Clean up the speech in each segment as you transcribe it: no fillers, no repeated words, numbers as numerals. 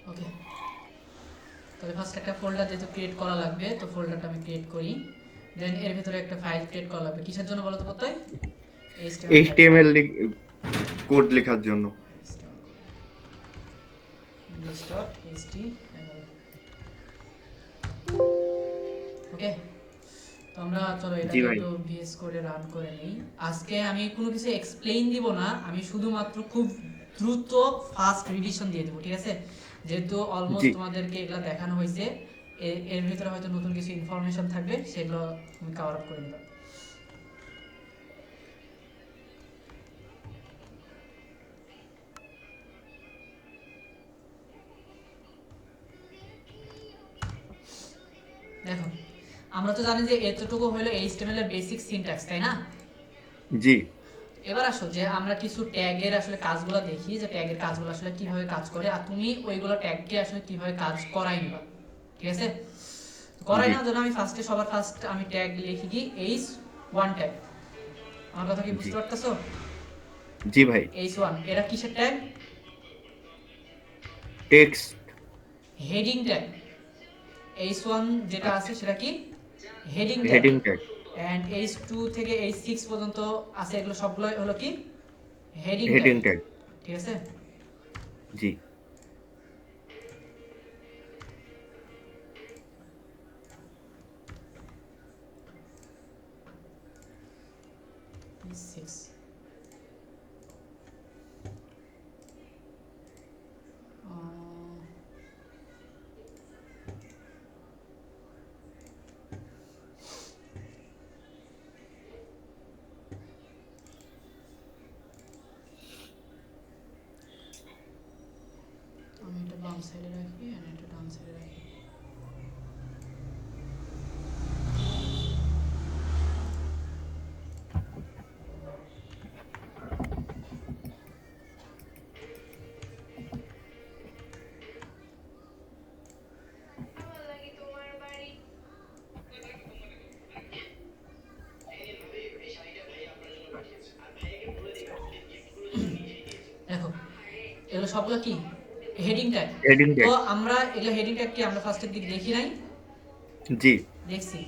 ওকে, তবে ফার্স্ট একটা ফোল্ডার যেহেতু ক্রিয়েট করা লাগবে, তো ফোল্ডারটা আমি ক্রিয়েট করি। দেন এর ভিতরে একটা ফাইল ক্রিয়েট করা লাগবে, কিসের জন্য বলো তো কোথায়? HTML file. এইচটিএমএল কোড লেখার জন্য। index.html। ওকে, তো আমরা চলো জি এটাকে ভাই। একটু ভিএস করে রান করে নিই। আজকে আমি কোনো কিছু এক্সপ্লেইন দিব না, আমি শুধুমাত্র খুব দ্রুত ফাস্ট রিভিশন দিয়ে দেবো, ঠিক আছে? যেহেতু জি অলমোস্ট তোমাদেরকে এগুলো দেখানো হয়েছে, এর ভিতরে হয়তো নতুন কিছু ইনফরমেশন থাকবে, সেগুলো তুমি কভার আপ করে নিবা। দেখো, আমরা তো জানি যে এতটুকু হলো এইচটিএমএল এর বেসিক সিনট্যাক্স, তাই না? জি এবার আসো যে আমরা কিছু ট্যাগের আসলে কাজগুলো দেখি, যে ট্যাগের কাজগুলো আসলে কিভাবে কাজ করে, আর তুমি ওইগুলো ট্যাগকে আসলে কিভাবে কাজ করাই নিবা, ঠিক আছে? করাই জি না জন্য আমি সবার ফার্স্ট আমি ট্যাগ লিখি কি এইচ ওয়ান ট্যাগ। আমার কথা কি জি বুঝতে পারতেছো? জি ভাই। এইচ ওয়ান এটা কিসের tag? Text. Heading tag. H one যেটা আচ্ছা, আছে সেটা কি? Heading tag. Heading tag. And H two থেকে এইচ সিক্স পর্যন্ত আছে, এগুলো সবগুলো হলো কি? Heading tag, heading tag. ঠিক আছে? জি সিক্স। আমি এটা বাম সাইডে রাখি আর এটা ডান সাইডে রাখি। দেখো, এগুলো সবগুলো কি? Heading tag. হেডিং তো ট্যাগ। আমরা এগুলো হেডিং ট্যাগ কি আমরা ফার্স্টের দিকে দেখি নাই? জি দেখছি।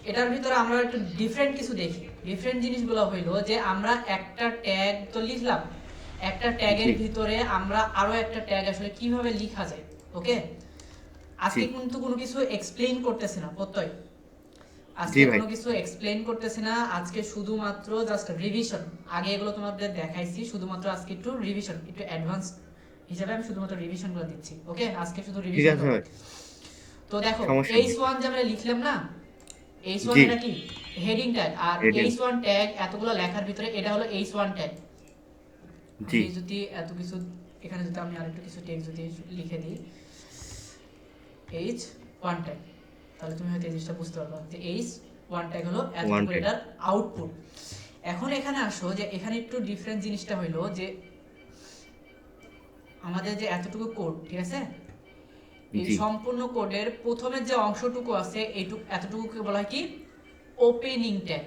এটার ভিতরে আমরা একটু ডিফারেন্ট কিছু দেখি। ডিফারেন্ট জিনিসগুলো হইলো যে আমরা একটা ট্যাগ তো লিখলাম, একটা ট্যাগের জি ভিতরে আমরা আরো একটা ট্যাগ আসলে কিভাবে লেখা যায়। ওকে, জি আজকে কিন্তু কোনো কিছু এক্সপ্লেইন করতেছে না প্রত্যয়, জি আজকে ভাই। কোনো কিছু এক্সপ্লেইন করতেছি না, আজকে শুধুমাত্র জাস্ট রিভিশন। আগে এগুলো তোমাদের দেখাইছি, শুধুমাত্র আজকে একটু রিভিশন, একটু অ্যাডভান্স হিসাবে আমি শুধুমাত্র রিভিশনগুলো দিচ্ছি। ওকে, আজকে শুধু ঠিক রিভিশন আছে হবে। ভাই, তো দেখো, সমস্যা এইচ নেই। ওয়ান যে আমরা লিখলাম না, এইচ ওয়ান জি এটা কি? Heading tag. আর হেডিং। এইচ ওয়ান ট্যাগ এতগুলো লেখার ভিতরে এটা হলো এইচ ওয়ান ট্যাগ। জি আমি যদি এত কিছু এখানে যদি আমি আরেকটু কিছু টেক্সট যদি লিখে দিই, এইচ ওয়ান ট্যাগ, তাহলে তুমি হয়তো এই জিনিসটা বুঝতে পারবা যে এইচ ওয়ান ট্যাগ হলো ওয়ান এতটুকু ট্যাগ। এটার আউটপুট। এখন এখানে আসো যে এখানে একটু ডিফারেন্ট জিনিসটা হইলো যে আমাদের যে এতটুকু কোড, ঠিক আছে? এই জি সম্পূর্ণ কোডের প্রথমের যে অংশটুকু আছে এইটুকু, এতটুকুকে বলা হয় কি? Opening tag.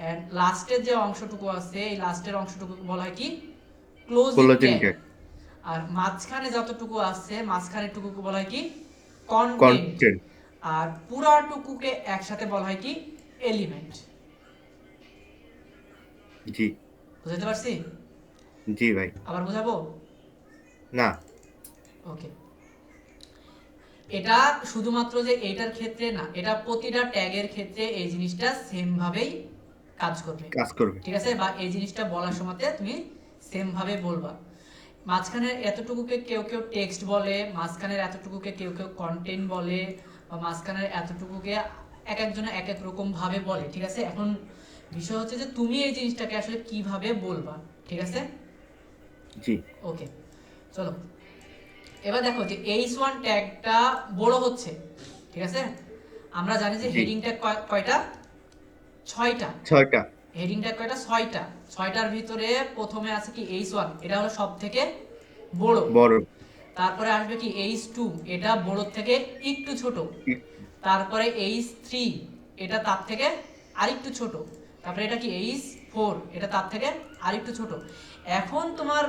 এন্ড লাস্টের যে অংশটুকু আছে এই লাস্টের অংশটুকু বলা হয় কি? Closing closing tag. ট্যাগ। আর মাঝখানে যতটুকু আছে মাঝখানের টুকুকে বলা হয় কি? কন্টেন্ট। কন্টেন্ট। আর পুরাটুকুকে একসাথে বলা হয় কি? এলিমেন্ট। জি বুঝতে পারছি? জি ভাই। আবার বোঝাবো? না। ওকে, এটা শুধুমাত্র যে এইটার ক্ষেত্রে না, এটা প্রতিটা ট্যাগের ক্ষেত্রে এই জিনিসটা সেম ভাবেই কাজ করবে, কাজ করবে। ঠিক আছে? বা এই জিনিসটা বলার সময়তে তুমি সেম ভাবে বলবা। মাঝখানের এতটুকুকে কেউ কেউ টেক্সট বলে, মাঝখানের এতটুকুকে কেউ কেউ কন্টেন্ট বলে, বা মাঝখানের এতটুকুকে এক একজনে এক এক রকম ভাবে বলে, ঠিক আছে? এখন বিষয় হচ্ছে যে তুমি এই জিনিসটাকে আসলে কিভাবে বলবা, ঠিক আছে? জি ওকে, চলো এবার দেখো যে এইচ ওয়ান ট্যাগটা বড় হচ্ছে, ঠিক আছে? আমরা জানি যে জি। হেডিং ট্যাগ কয়টা? ছয়টা। ছয়টা। হেডিং ট্যাগ কয়টা? ছয়টা। ছয়টার ভিতরে প্রথমে আছে কি? এইচ ওয়ান, এটা হলো সব থেকে বড়। বড়। তারপরে আসবে কি? এইচ টু, এটা বড় থেকে একটু ছোট। তারপরে এইচ থ্রি, এটা তার থেকে আরেকটু ছোট। তারপরে এটা কি? এইচ ফোর, এটা তার থেকে আরেকটু ছোট। এখন তোমার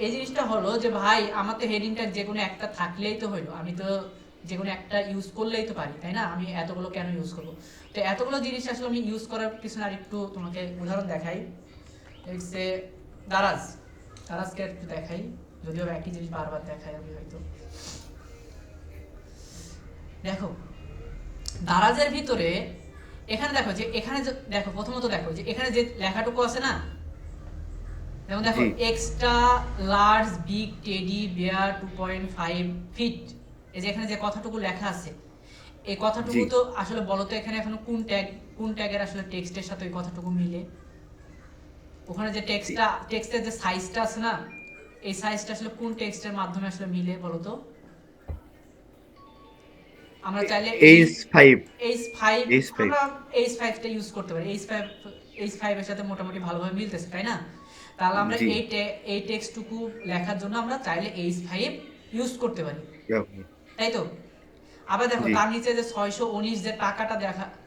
এই জিনিসটা হলো যে ভাই আমার তো হেডিং ট্যাগ যে কোনো একটা থাকলেই তো হইলো, আমি তো যে কোনো একটা ইউজ করলেই তো পারি, তাই না? আমি এতগুলো কেন ইউজ করবো? তো এতগুলো জিনিস আসলে আমি ইউজ করার পিছনে আর একটু তোমাকে উদাহরণ দেখাই। ইটস এ দারাজ, দারাজকে একটু দেখাই, যদিও একই জিনিস বারবার দেখাই আমি হয়তো। দেখো দারাজের ভিতরে এখানে দেখো যে এখানে দেখো প্রথমত দেখো যে এখানে যে লেখাটুকু আছে না, যেমন দেখো জি extra large big teddy bear 2.5 feet, এই যে এখানে যে কথাটুকু লেখা আছে, এই কথাটুকু জি তো আসলে বলো তো এখানে এখন কোন ট্যাগের আসলে টেক্সটের সাথে ওই কথাটুকু মিলে? ওখানে যে জি টেক্সটের যে সাইজটা আছে না, এই সাইজটা আসলে কোন টেক্সটের মাধ্যমে আসলে মিলে বলো তো? আমরা চাইলে এই H5 H5, H5 আমরা H5 টা ইউজ করতে পারি। H5 এর সাথে মোটামুটি ভালোভাবে মিলতেছে, তাই না? তাহলে আমরা জি এই টেক্সটটুকু লেখার জন্য আমরা চাইলে H5 ইউজ করতে পারি, ওকে তাই তো? আবার দেখো জি তার নিচে যে 619 যে টাকাটা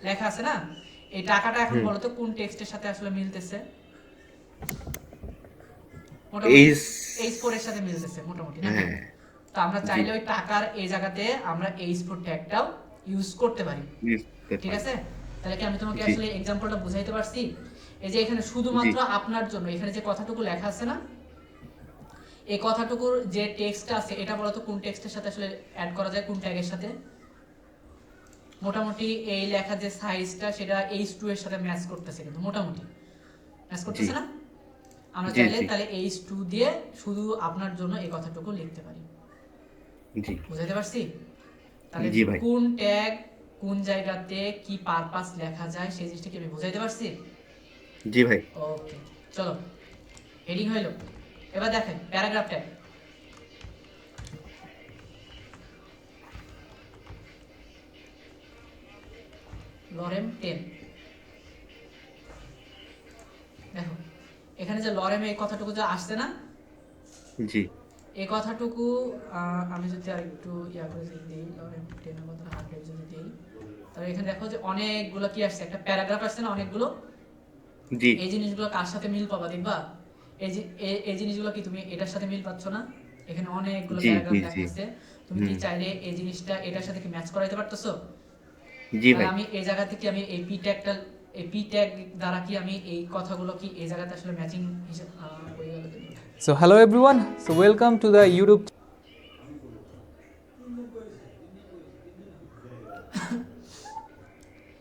লেখা আছে না, এই টাকাটা এখন হুম বলো তো কোন টেক্সটের সাথে আসলে মিলতেছে? মোটামুটি এইচ H4 এর সাথে মিলতেছে মোটামুটি, নাকি? হ্যাঁ তো আমরা জি চাইলে ওই টাকার এই জায়গাতে আমরা H4 ট্যাগটাও ইউজ করতে পারি, বুঝতে ঠিক পারি আছে? তাহলে কি আমি তোমাকে জি আসলে এক্সাম্পলটা বুঝাইতে পারছি? এই যে এখানে জি শুধুমাত্র আপনার জন্য এখানে যে কথাটুকু লেখা আছে না, এই কথাটুকুর যে টেক্সট আছে এটা বলতো কোন টেক্সটের সাথে আসলে অ্যাড করা যায়, কোন ট্যাগের সাথে? মোটামুটি এই লেখার যে সাইজটা সেটা H2 এর সাথে ম্যাচ করতেছে, কিন্তু মোটামুটি ম্যাচ জি করতেছে না? আমরা জি চাইলে জি তাহলে H2 দিয়ে শুধু আপনার জন্য এই কথাটুকু লিখতে পারি। জি বুঝাইতে পারছি? তাহলে জি ভাই কোন ট্যাগ কোন জায়গাতে কি পারপাস লেখা যায় সেই জিনিসটা কি আমি বুঝাইতে পারছি? জি ভাই ওকে, চলো হেডিং হইলো। এবার দেখেন প্যারাগ্রাফ ট্যাগ। লরেম 10, দেখো এখানে যে লরেম এই কথাটুকু যে আসছে না, জি এই কথাটুকু আমি যদি আর একটু ইয়া করে যদি দিই, লরেম 10 এর বদলে 100 যদি দিই, তাহলে এখানে দেখো যে অনেকগুলো কি আসছে, একটা প্যারাগ্রাফ আসছে না অনেকগুলো। জি এই জিনিসগুলো কার সাথে মিল পাবা দেখবা? এই যে এই জিনিসগুলো কি তুমি এটার সাথে মিল পাচ্ছ না? এখানে অনেকগুলো জি প্যারাগ্রাফ জি লেখা জি আছে, তুমি কি হুম চাইলে এই জিনিসটা এটার সাথে কি ম্যাচ করাইতে পারতেছো? জি তাহলে ভাই আমি এই জায়গা থেকে আমি এই পি ট্যাগ দ্বারা কি আমি এই কথাগুলো কি এই জায়গাতে আসলে ম্যাচিং হয়ে গেল? So hello everyone. So welcome to the YouTube.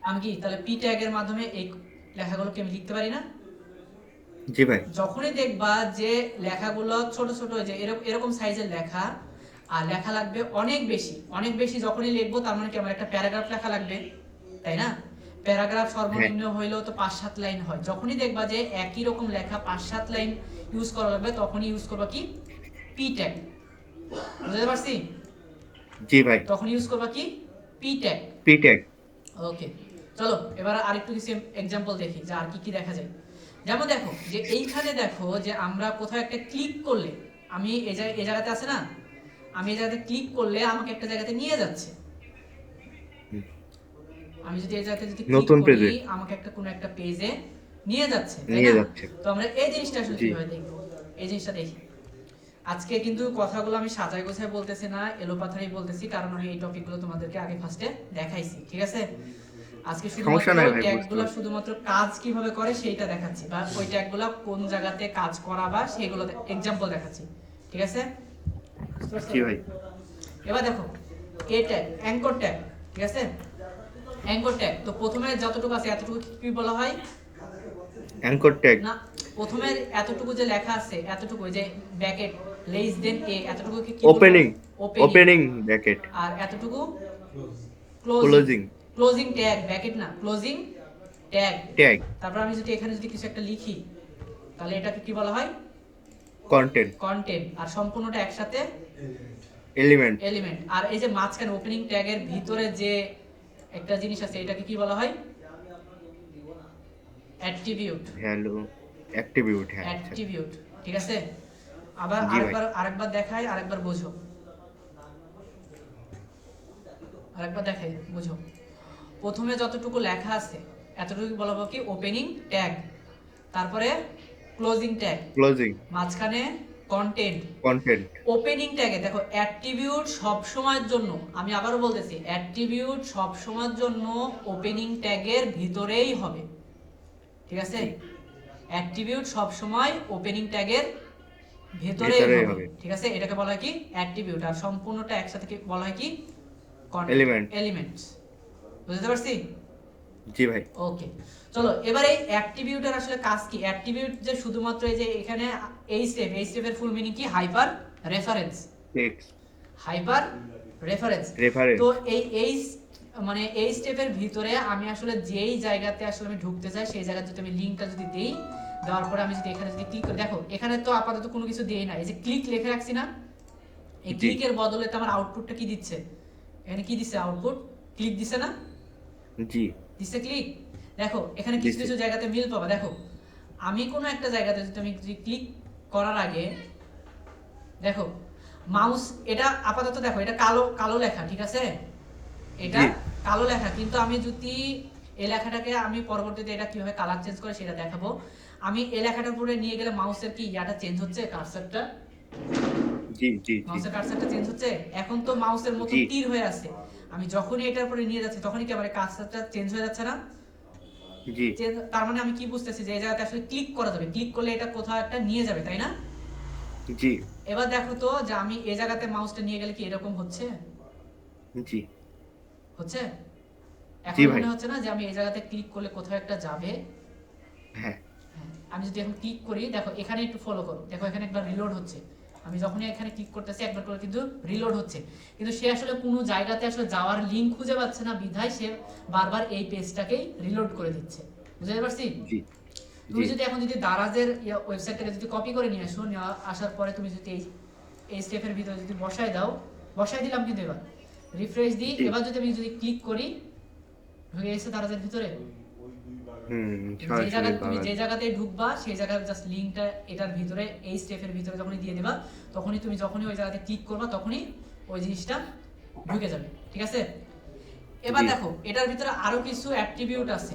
আমি কি তাহলে পি ট্যাগের মাধ্যমে এই লেখাগুলো কি আমি লিখতে পারি না? জি ভাই যখনই দেখবা যে লেখাগুলো ছোট ছোট যে এরকম সাইজের লেখা, আর লেখা লাগবে অনেক বেশি যখনই লিখবো, তার মানে কি আমার একটা প্যারাগ্রাফ লেখা লাগবে, তাই না? প্যারাগ্রাফ হ্যাঁ সর্বনিম্ন হইলেও তো 5-7 লাইন হয়। যখনই দেখবা যে একই রকম লেখা 5-7 লাইন ইউজ করা লাগবে, তখনই ইউজ করবা কি পি ট্যাগ। বুঝতে পারছি? জি ভাই তখন ইউজ করবা কি পি ট্যাগ। পিটেক ওকে, চলো এবার আরেকটু কিছু এক্সাম্পল দেখি যে আর কি কি দেখা যায়। যেমন দেখো যে এইখানে দেখো যে আমরা কোথাও একটা ক্লিক করলে, আমি এই জায়গাতে আছে না, আমি এই জায়গাতে ক্লিক করলে আমাকে একটা জায়গাতে নিয়ে যাচ্ছে। আমি যদি এই জায়গাতে যদি ক্লিক নতুন করি পেজে আমাকে একটা কোনো একটা পেজে নিয়ে যাচ্ছে, তাই নিয়ে না? যাচ্ছে তো আমরা এই জিনিসটা আসলে জি কিভাবে দেখবো, এই জিনিসটা দেখি। আজকে কিন্তু কথাগুলো আমি সাজায় গোছায় বলতেছি না, এলোপাথারি বলতেছি, কারণ আমি এই টপিকগুলো তোমাদেরকে আগে ফার্স্টে দেখাইছি, ঠিক আছে? আজকে সমস্যা শুধুমাত্র নাই ভাই বুঝতে ট্যাগগুলো পারছি শুধুমাত্র কাজ কিভাবে করে সেইটা দেখাচ্ছি, বা ওই ট্যাগগুলো কোন জায়গাতে কাজ করা বা সেগুলো এক্সাম্পল দেখাচ্ছি, ঠিক আছে? বুঝতে পারছো? জি ভাই এবার দেখো এ ট্যাগ, অ্যাঙ্কর ট্যাগ, ঠিক আছে? অ্যাঙ্কর ট্যাগ তো প্রথমে যতটুকু আছে এতটুকু কি বলা হয় অ্যাঙ্কর ট্যাগ না? প্রথমে এতটুকু যে লেখা আছে, এতটুকু যে ব্র্যাকেট লেস দেন এ, এতটুকু কি বলবো? Opening opening. ওপেনিং ব্র্যাকেট আর এতটুকু closing. Closing closing tag, bracket না, ক্লোজিং ট্যাগ। ট্যাগ তারপর আমি যদি এখানে যদি কিছু একটা লিখি, তাহলে এটাকে কি বলা হয়? Content content. আর সম্পূর্ণটা একসাথে এলিমেন্ট এলিমেন্ট। আর এই যে মাঝখানে ওপেনিং ট্যাগের ভিতরে যে একটা জিনিস আছে, এটাকে কি বলা হয়? অ্যাট্রিবিউট। হ্যালো অ্যাট্রিবিউট হ্যাঁ আচ্ছা অ্যাট্রিবিউট, ঠিক আছে? আবার জি ভাই আরেকবার দেখাই, আরেকবার বোঝো, আরেকবার দেখাই বুঝো। প্রথমে যতটুকু লেখা আছে এতটুকু বলবো কি ওপেনিং ট্যাগ, তারপরে ক্লোজিং ট্যাগ, ক্লোজিং মাঝখানে কন্টেন্ট কন্টেন্ট ওপেনিং ট্যাগে দেখো অ্যাট্রিবিউট সব সময়ের জন্য, আমি আবারও বলতেছি, অ্যাট্রিবিউট সব সময়ের জন্য ওপেনিং ট্যাগের ভিতরেই হবে, ঠিক আছে? অ্যাট্রিবিউট সব সময় ওপেনিং ট্যাগের ভেতরেই হবে, ঠিক আছে? এটাকে বলা হয় কি অ্যাট্রিবিউট, আর সম্পূর্ণটা একসাথে কি বলা হয় কি এলিমেন্টস। বুঝতে পারছি? জি ভাই। ওকে, চলো এবার এই অ্যাট্রিবিউটের আসলে কাজ কি। অ্যাট্রিবিউট যে শুধুমাত্র এই যে এখানে এই স্টেপের ফুল মিনিং কি? Hyper reference. Text hyper reference. Reference. তো এই মানে এই স্টেপের ভিতরে আমি আসলে যেই জায়গাতে আসলে আমি ঢুকতে চাই সেই জায়গাতে যদি আমি লিংকটা যদি দেই, দেওয়ার পরে আমি যদি এখানে যদি ক্লিক করি, দেখো এখানে তো আপাতত কোনো কিছু দেই না, এই যে ক্লিক লিখে রাখছি না, এই ক্লিকের বদলে তো আমার আউটপুটটা কি দিচ্ছে? এখানে কি দিচ্ছে? আউটপুট ক্লিক দিছে না? জি দিচ্ছে ক্লিক। দেখো এখানে কিছু কিছু জায়গাতে মিল পাবা। দেখো আমি কোনো একটা জায়গাতে যদি আমি ক্লিক করার আগে দেখো মাউস, এটা আপাতত দেখো এটা কালো কালো লেখা, ঠিক আছে? এটা কালো লেখা, কিন্তু আমি যদি এই লেখাটাকে আমি পরবর্তীতে এটা কিভাবে কালার চেঞ্জ করে সেটা দেখাবো। আমি এই লেখাটার উপরে নিয়ে গেলে মাউসের কি ইয়াটা চেঞ্জ হচ্ছে, কার্সারটা, জি জি মাউসের কার্সারটা চেঞ্জ হচ্ছে। এখন তো মাউসের মতো তীর হয়ে আছে, আমি যখনই এটার উপরে নিয়ে যাচ্ছি তখনই কি আমার কার্সারটা চেঞ্জ হয়ে যাচ্ছে না? জি। তার মানে আমি কি বুঝতেছি যে এই জায়গাতে আসলে ক্লিক করা যাবে, ক্লিক করলে এটা কোথাও একটা নিয়ে যাবে, তাই না? জি এবার দেখো তো যে আমি এই জায়গাতে মাউসটা নিয়ে গেলে কি এরকম হচ্ছে? জি হচ্ছে? এখন জি ভাই। মনে হচ্ছে না যে আমি এই জায়গাতে ক্লিক করলে কোথাও একটা যাবে? হ্যাঁ হ্যাঁ, আমি যদি এখন ক্লিক করি, দেখো এখানে একটু ফলো করো, দেখো এখানে একবার রিলোড হচ্ছে, আমি যখনই এখানে ক্লিক করতেছি একবার করে কিন্তু রিলোড হচ্ছে, কিন্তু সে আসলে কোনো জায়গাতে আসলে যাওয়ার লিংক খুঁজে পাচ্ছে না, বিধায় সে বারবার এই পেজটাকেই রিলোড করে দিচ্ছে। বুঝতে পারছি? জি তুমি যদি এখন যদি দারাজের ওয়েবসাইট থেকে যদি কপি করে নিয়ে আসো, আসার পরে তুমি যদি এই স্টেপের ভিতরে যদি বসায় দাও, বসায় দিলাম কিন্তু এবার রিফ্রেশ দিই, এবার যদি আমি যদি ক্লিক করি ঢুকে গেছে দারাজের ভিতরে। তুমি যে জায়গাতে ঢুকবা সেই জায়গায় জাস্ট লিংকটা এটার ভিতরে এই স্টেপের ভিতরে যখনই দিয়ে দেবা, তখনই তুমি যখনই ওই জায়গাতে ক্লিক করবা তখনই ওই জিনিসটা ঢুকে যাবে, ঠিক আছে? এবার দেখো এটার ভিতরে আরো কিছু অ্যাট্রিবিউট আছে,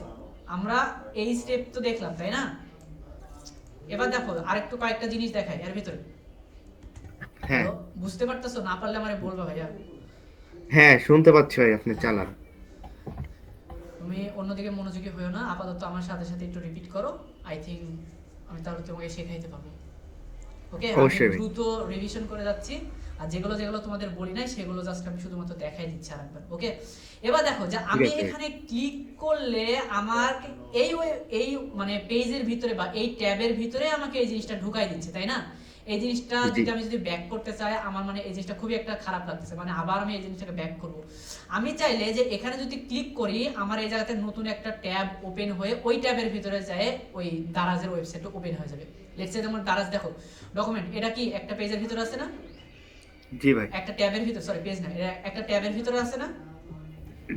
আমরা এই স্টেপ তো দেখলাম, তাই না? এবার দেখো আরেকটু কয়েকটা জিনিস দেখাই এর ভিতরে। হ্যাঁ বুঝতে পারতেছো? না পারলে আমারে বলবা ভাইয়া। হ্যাঁ শুনতে পাচ্ছি ভাই, আপনি চালান। তুমি অন্যদিকে মনোযোগী হয়েও না, আপাতত আমার সাথে সাথে একটু রিপিট করো, আই থিংক আমি তাহলে তোমাকে শেখাইতে পারবো। ওকে, আমি দ্রুত রিভিশন করে যাচ্ছি, আর যেগুলো যেগুলো তোমাদের বলি নাই সেগুলো জাস্ট আমি শুধুমাত্র দেখাই দিচ্ছি আরেকবার। ওকে, এবার দেখো যে আমি এখানে ক্লিক করলে আমার এই মানে পেজের ভিতরে বা এই ট্যাবের ভিতরে আমাকে এই জিনিসটা ঢুকাই দিচ্ছে, তাই না? এই জিনিসটা যদি আমি যদি ব্যাক করতে চাই, আমার মানে এই জিনিসটা খুবই একটা খারাপ লাগতেছে, মানে আবার আমি এই জিনিসটাকে ব্যাক করব। আমি চাইলে যে এখানে যদি ক্লিক করি আমার এই জায়গাতে নতুন একটা ট্যাব ওপেন হয়ে ওই ট্যাবের ভিতরে যায় ওই দারাজের ওয়েবসাইটটা ওপেন হয়ে যাবে। লেটস সে যেমন দারাজ দেখো ডকুমেন্ট, এটা কি একটা পেজের ভিতরে আছে না? জি ভাই। একটা ট্যাবের ভিতরে, সরি পেজ না, এটা একটা ট্যাবের ভিতরে আছে না?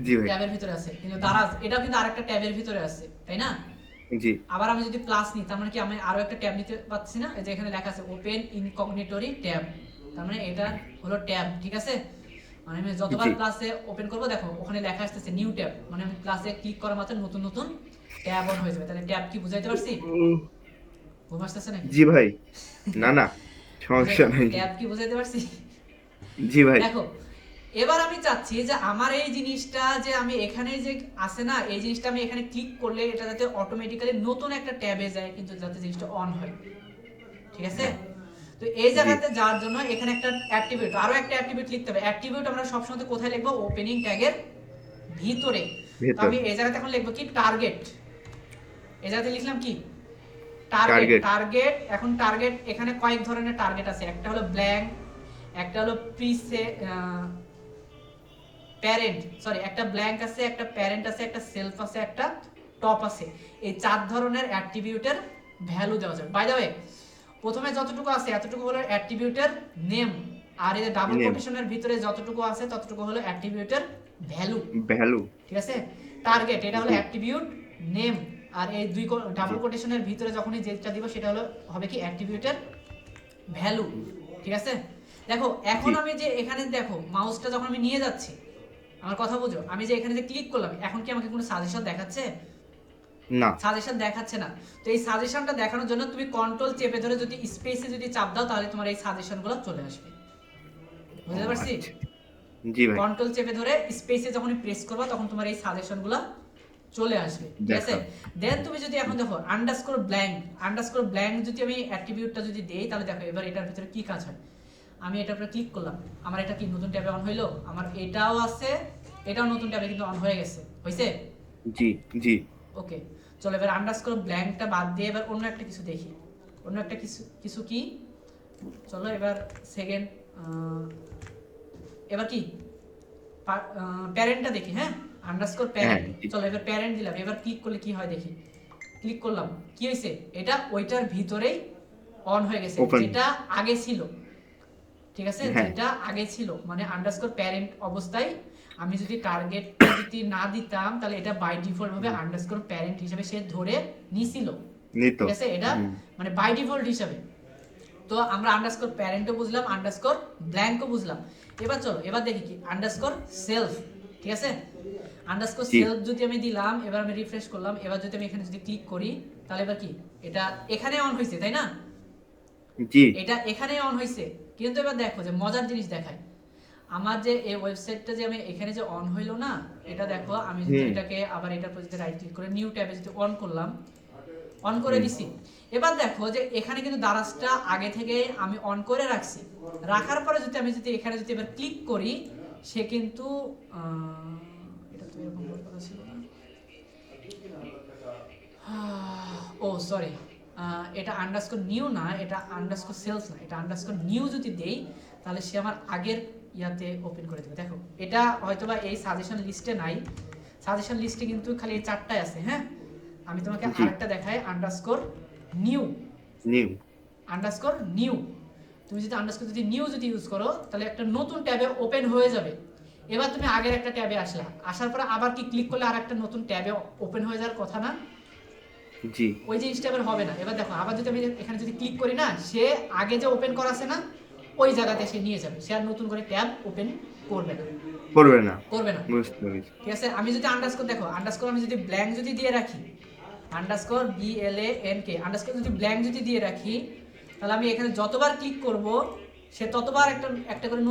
জি ভাই। ট্যাবের ভিতরে আছে, কিন্তু দারাজ এটাও কিন্তু আরেকটা ট্যাবের ভিতরে আছে, তাই না? জি। আবার আমি যদি প্লাস নিই তার মানে কি আমি আরো একটা ট্যাব নিতে পাচ্ছি না? এই যে এখানে লেখা আছে ওপেন ইনকগনিটরি ট্যাব, তার মানে এটা হলো ট্যাব, ঠিক আছে? মানে আমি যতবার প্লাসে ওপেন করব দেখো ওখানে লেখা আসছে নিউ ট্যাব, মানে আমি প্লাসে ক্লিক করা মাত্র নতুন নতুন ট্যাব অন হয়ে যাবে। তাহলে ট্যাব কি বুঝাইতে পারছি? ঘুম আসতেছে নাকি? জি ভাই। না না সমস্যা নাই। ট্যাব কি বুঝাইতে পারছি? জি ভাই। দেখো এবার আমি চাচ্ছি যে আমার এই জিনিসটা যে আমি এখানে যে আছে না, এই জিনিসটা আমি এখানে ক্লিক করলে এটা যাতে অটোমেটিক্যালি নতুন একটা ট্যাবে যায়, কিন্তু যাতে জিনিসটা অন হয়, ঠিক আছে? তো এই জায়গাতে যাওয়ার জন্য এখানে একটা অ্যাট্রিবিউট, আরো একটা অ্যাট্রিবিউট লিখতে হবে। অ্যাট্রিবিউট আমরা সবসময় কোথায় লিখবো? ওপেনিং ট্যাগের ভিতরে। তো আমি এই জায়গাতে এখন লিখবো কি টার্গেট। এই জায়গাতে লিখলাম কি টার্গেট। টার্গেট, এখন টার্গেট এখানে কয়েক ধরনের টার্গেট আছে, একটা হলো ব্ল্যাঙ্ক, একটা হলো প্যারেন্ট, সরি একটা ব্ল্যাঙ্ক আছে, একটা প্যারেন্ট আছে, একটা সেলফ আছে, একটা টপ আছে। এই চার ধরনের অ্যাট্রিবিউটের ভ্যালু দেওয়া যাবে। বাই দ্য ওয়ে প্রথমে যতটুকু আছে এতটুকু হলো অ্যাট্রিবিউটের নেম, আর এই ডাবল কোটেশনের ভিতরে যতটুকু আছে ততটুকু হলো অ্যাট্রিবিউটের ভ্যালু। ঠিক আছে? টার্গেট এটা হলো অ্যাট্রিবিউট নেম, আর এই দুই ডাবল কোটেশনের ভিতরে যখনই যেটা দিব সেটা হলো হবে কি অ্যাট্রিবিউটের ভ্যালু, ঠিক আছে? দেখো এখন আমি যে এখানে দেখো মাউসটা যখন আমি নিয়ে যাচ্ছি, আমার কথা বুঝো, আমি যে এখানে যে ক্লিক করলাম এখন কি আমাকে কোনো সাজেশন দেখাচ্ছে? না। সাজেশন দেখাচ্ছে না। তো এই সাজেশনটা দেখানোর জন্য তুমি কন্ট্রোল চেপে ধরে যদি স্পেসে যদি চাপ দাও তাহলে তোমার এই সাজেশনগুলো চলে আসবে। বুঝতে পারছি? আচ্ছা। জি ভাই। কন্ট্রোল চেপে ধরে স্পেসে যখন প্রেস করবা তখন তোমার এই সাজেশনগুলো চলে আসবে, ঠিক আছে? দেখাও। দেন তুমি যদি এখন দেখো আন্ডারস্কোর ব্ল্যাঙ্ক যদি আমি অ্যাট্রিবিউটটা যদি দেই তাহলে দেখো এবার এটার ভিতরে কি কাজ হয়। আমি এটার উপরে ক্লিক করলাম, আমার এটা কি নতুন ট্যাবে অন হইলো? আমার এটাও আছে, এটাও নতুন ট্যাবে কিন্তু অন হয়ে গেছে, হইছে? জি জি। ওকে, চলো এবার আন্ডারস্কোর ব্ল্যাঙ্কটা বাদ দিয়ে এবার অন্য একটা কিছু দেখি। অন্য একটা কিছু কি, চলো এবার সেকেন্ড, এবার কি প্যারেন্টটা দেখি। হ্যাঁ, আন্ডারস্কোর হ্যাঁ, প্যারেন্ট। জি। চলো এবার প্যারেন্ট দিলাম, এবার ক্লিক করলে কি হয় দেখি। ক্লিক করলাম, কি হয়েছে? এটা ওইটার ভিতরেই অন হয়ে গেছে, Open। যেটা আগে ছিল, ঠিক আছে? হ্যাঁ। যেটা আগে ছিল মানে আন্ডারস্কোর প্যারেন্ট অবস্থায় আমি যদি টার্গেটটা যদি না দিতাম তাহলে এটা বাই ডিফল্ট ভাবে আন্ডারস্কোর প্যারেন্ট হিসেবে সে ধরে নিছিল, নিত। ঠিক আছে? এটা হুম। মানে বাই ডিফল্ট হিসাবে। তো আমরা আন্ডারস্কোর প্যারেন্টও বুঝলাম, আন্ডারস্কোর ব্ল্যাঙ্কও বুঝলাম। এবার চলো এবার দেখি কি আন্ডারস্কোর সেলফ, ঠিক আছে? আন্ডারস্কোর জি। সেলফ যদি আমি দিলাম, এবার আমি রিফ্রেশ করলাম, এবার যদি আমি এখানে যদি ক্লিক করি তাহলে এবার কি এটা এখানে অন হয়েছে, তাই না? জি। এটা এখানে অন হয়েছে, কিন্তু এবার দেখো যে মজার জিনিস দেখায়। আমার যে এই ওয়েবসাইটটা যে আমি এখানে যে অন হইলো না, এটা দেখো আমি যদি হুম। এটাকে আবার এটার উপর যদি রাইট ক্লিক করে নিউ ট্যাবে যদি অন করলাম, অন করে দিছি, এবার দেখো যে এখানে কিন্তু দারাজটা আগে থেকে আমি অন করে রাখছি। রাখার পরে যদি আমি যদি এখানে যদি এবার ক্লিক করি, সে কিন্তু এটা তো এরকম হওয়ার কথা ছিল না। ও সরি, এটা আন্ডারস্কোর নিউ না, এটা আন্ডারস্কোর সেলস না, এটা আন্ডারস্কোর নিউ যদি দেই তাহলে সে আমার আগের ইয়াতে ওপেন করে দেবে। দেখো এটা হয়তোবা এই সাজেশন লিস্টে নাই, সাজেশন লিস্টে কিন্তু খালি এই চারটায় আছে। হ্যাঁ, আমি তোমাকে জি। আরেকটা দেখাই, underscore new, new. Underscore new. তুমি যদি আন্ডারস্কোর যদি নিউ যদি ইউজ করো তাহলে একটা নতুন ট্যাবে ওপেন হয়ে যাবে। এবার তুমি আগের একটা ট্যাবে আসলা, আসার পরে আবার কি ক্লিক করলে আর একটা নতুন ট্যাবে ওপেন হয়ে যাওয়ার কথা না? জি। ওই জিনিসটা এবার হবে না। এবার দেখো আবার যদি আমি এখানে যদি ক্লিক করি না, সে আগে যে ওপেন করা আছে না ওই জায়গাতে সে নিয়ে যাবে, সে আর নতুন করে ট্যাব ওপেন করবে না, করবে না। করবে না, বুঝতে পেরেছি। ঠিক আছে? আমি যদি আন্ডারস্কোর দেখো, আন্ডারস্কোর আমি যদি ব্ল্যাঙ্ক যদি দিয়ে রাখি, আন্ডারস্কোর BLANK আন্ডারস্কোর যদি ব্ল্যাঙ্ক যদি দিয়ে রাখি, তাহলে আমি এখানে যতবার ক্লিক করব সে ততবার একটা একটা করে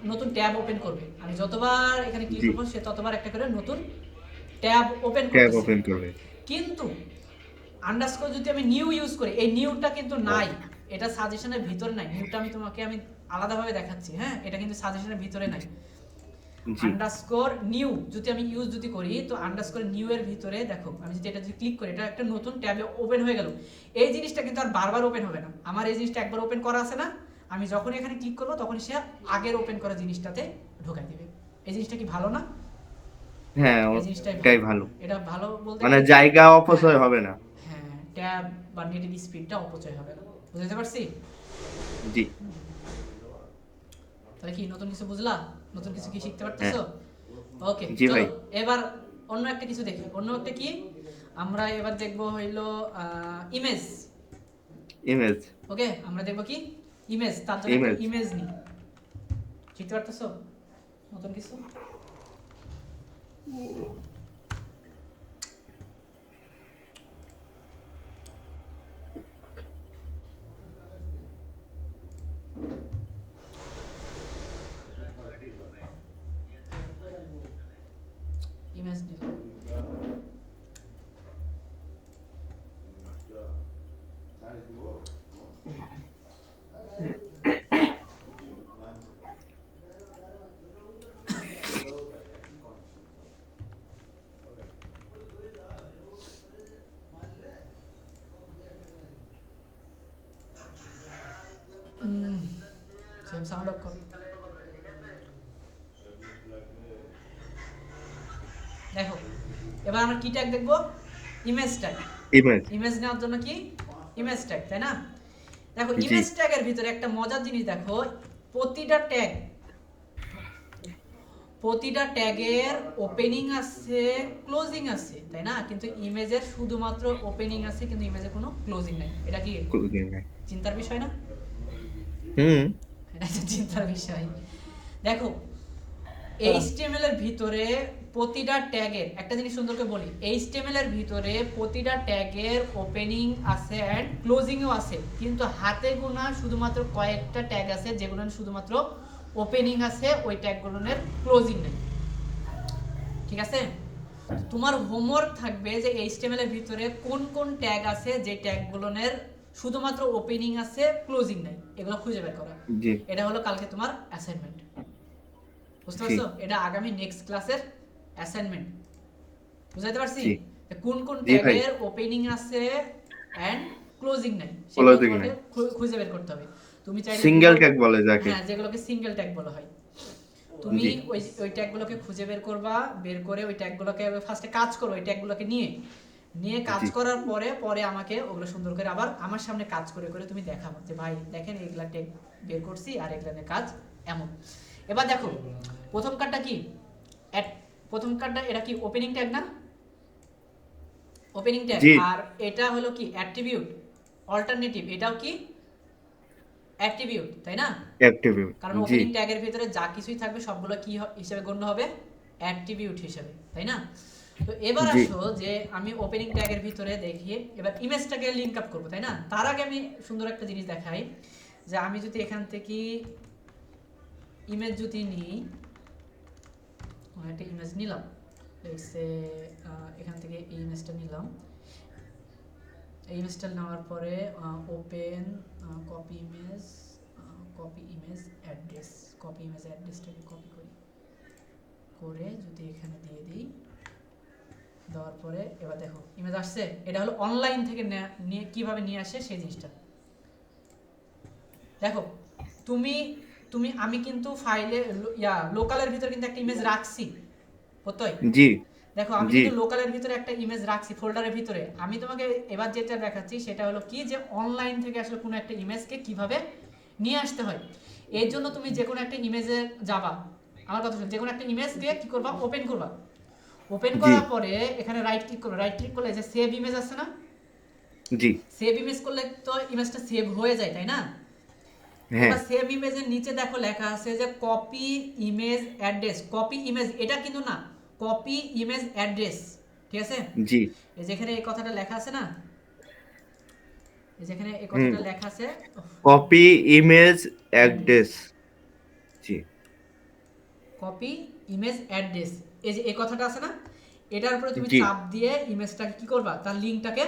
নতুন ট্যাব ওপেন করবে। আমি যতবার এখানে ক্লিক জি। করব সে ততবার একটা করে নতুন ট্যাব ওপেন ট্যাব করতেছে। ওপেন করবে। কিন্তু আন্ডারস্কোর যদি আমি নিউ ইউজ করি, এই নিউটা কিন্তু নাই, এটা সাজেশনের ভিতরে নাই। নিউটা আমি তোমাকে আমি আলাদাভাবে দেখাচ্ছি। হ্যাঁ, এটা কিন্তু সাজেশনের ভিতরে নাই। জি। আন্ডারস্কোর নিউ যদি আমি ইউজ যদি করি, তো আন্ডারস্কোর নিউ এর ভিতরে দেখো আমি যদি এটা যদি ক্লিক করি, এটা একটা নতুন ট্যাবে ওপেন হয়ে গেল। এই জিনিসটা কিন্তু আর বারবার ওপেন হবে না, আমার এই জিনিসটা একবার ওপেন করা আছে না, আমি যখন এখানে ক্লিক করব তখন সে আগের ওপেন করা জিনিসটাতে ঢোকাই দিবে। এই জিনিসটা কি ভালো না? হ্যাঁ, এই জিনিসটাই এটাই ভালো। এটা ভালো বলতে মানে কি- জায়গা অপচয় হবে না। হ্যাঁ, ট্যাব বা নেটের স্পিডটা অপচয় হবে না। বুঝতে পারছি? জি। তাহলে কি নতুন কিছু বুঝলা? নতুন কিছু কি শিখতে পারতেছো? ওকে, জি ভাই। এবার অন্য একটা কিছু দেখি। অন্য একটা কি আমরা এবার দেখব হইলো ইমেজ। ইমেজ। ওকে, আমরা দেখব কি ইমেজ। তার জন্য একটা ইমেজ। ইমেজ নি, শিখতে পারতেছো নতুন কিছু? ইমেজ নিলাম। সেম সাউন্ড অফ কর। দেখো এবার আমরা কি ট্যাগ দেখব? Image tag. ইমেজ। ইমেজ নেওয়ার জন্য কি ইমেজ ট্যাগ, তাই না? দেখো জি। ইমেজ ট্যাগের ভিতরে একটা মজার জিনিস দেখো, প্রতিটা ট্যাগের ওপেনিং আছে, ক্লোজিং আছে, তাই না? কিন্তু ইমেজের শুধুমাত্র ওপেনিং আছে, কিন্তু ইমেজের কোনো ক্লোজিং নাই। এটা কি চিন্তার বিষয় না? হুম। এটা একটা চিন্তার বিষয়। দেখো HTML এর ভিতরে প্রতিটা ট্যাগের একটা জিনিস সুন্দর করে বলি, HTML এর ভিতরে প্রতিটা ট্যাগের ওপেনিং আছে এন্ড ক্লোজিংও আছে, কিন্তু হাতে গোনা শুধুমাত্র কয়েকটা ট্যাগ আছে যেগুলো শুধুমাত্র ওপেনিং আছে, ওই ট্যাগগুলোর ক্লোজিং নেই। ঠিক আছে, তোমার হোমওয়ার্ক থাকবে যে HTML এর ভিতরে কোন কোন ট্যাগ আছে যে ট্যাগগুলোর শুধুমাত্র ওপেনিং আছে, ক্লোজিং নাই, এগুলো খুঁজে বের করা। জি এটা হলো কালকে তোমার অ্যাসাইনমেন্ট, বুঝতে পারছো? এটা আগামী নেক্সট ক্লাসের অ্যাসাইনমেন্ট, বুঝাইতে পারছি? জি। কোন কোন জি ভাই। ট্যাগের ওপেনিং আছে এন্ড ক্লোজিং নাই Closing সেগুলো নাই। খুঁজে বের করতে হবে। তুমি চাইলে সিঙ্গেল ট্যাগ বলে যাকে। হ্যাঁ, যেগুলোকে সিঙ্গেল ট্যাগ বলা হয়, তুমি জি। ওই ট্যাগগুলোকে খুঁজে বের করবা, বের করে ওই ট্যাগগুলোকে ফার্স্টে কাজ করো, ওই ট্যাগগুলোকে নিয়ে কাজ জি। করার পরে আমাকে ওগুলো সুন্দর করে আবার আমার সামনে কাজ করে করে তুমি দেখাবো যে ভাই দেখেন এগুলা ট্যাগ বের করছি আর এগুলার কাজ এমন। এবার দেখো প্রথম কার্ডটা কি, প্রথম কার্ডটা এটা কি ওপেনিং ট্যাগ না? Opening tag. জি। আর এটা হলো কি অ্যাট্রিবিউট, অল্টারনেটিভ, এটাও কি অ্যাট্রিবিউট, তাই না? অ্যাট্রিবিউট। কারণ জি ওপেনিং ট্যাগের ভিতরে যা কিছুই থাকবে সবগুলো কি হিসেবে গণ্য হবে? অ্যাট্রিবিউট হিসেবে, তাই না? তো এবার জি। আসো যে আমি ওপেনিং ট্যাগের ভিতরে দেখি এবার ইমেজটাকে লিংক আপ করব, তাই না? তার আগে আমি সুন্দর একটা জিনিস দেখাই যে আমি যদি এখান থেকে ইমেজ যদি নিই, একটা ইমেজ নিলাম, লেটস সে এখান থেকে এই ইমেজটা নিলাম, এই ইমেজটা নেওয়ার পরে ওপেন কপি ইমেজ অ্যাড্রেসটাকে কপি করে যদি এখানে দিয়ে দিই, দেওয়ার পরে এবার দেখো ইমেজ আসছে। এটা হলো অনলাইন থেকে নিয়ে কিভাবে নিয়ে আসে সেই জিনিসটা দেখো। আমি কিন্তু ফাইলে লোকালের ভিতরে কিন্তু একটা ইমেজ রাখছি, প্রত্যয় জি দেখো আমি জি। কিন্তু লোকালের ভিতরে একটা ইমেজ রাখছি ফোল্ডারের ভিতরে। আমি তোমাকে এবার যেটা দেখাচ্ছি সেটা হলো কি যে অনলাইন থেকে আসলে কোনো একটা ইমেজকে কিভাবে নিয়ে আসতে হয়। এর জন্য তুমি যে কোনো একটা ইমেজে যাবা, আমার কথা শুনো, যে কোনো একটা ইমেজ দিয়ে কি করবা, ওপেন করবা। ওপেন করার পরে এখানে রাইট ক্লিক করবে, রাইট ক্লিক করলে যে সেভ ইমেজ আছে না, জি সেভ ইমেজ করলে তো ইমেজটা সেভ হয়ে যায়, তাই না? হ্যাঁ এবার সেভ ইমেজের নিচে দেখো লেখা আছে যে copy image address, copy image এটা কিন্তু না, কপি ইমেজ অ্যাড্রেস, ঠিক আছে? জি এই যেখানে এই কথাটা লেখা আছে না, এই যেখানে এই কথাটা লেখা আছে কপি ইমেজ অ্যাড্রেস। জি কপি ইমেজ অ্যাড্রেস, এই যে এই কথাটা আছে না, এটার উপরে তুমি জি। চাপ দিয়ে ইমেজটাকে কি করবা, তার লিংকটাকে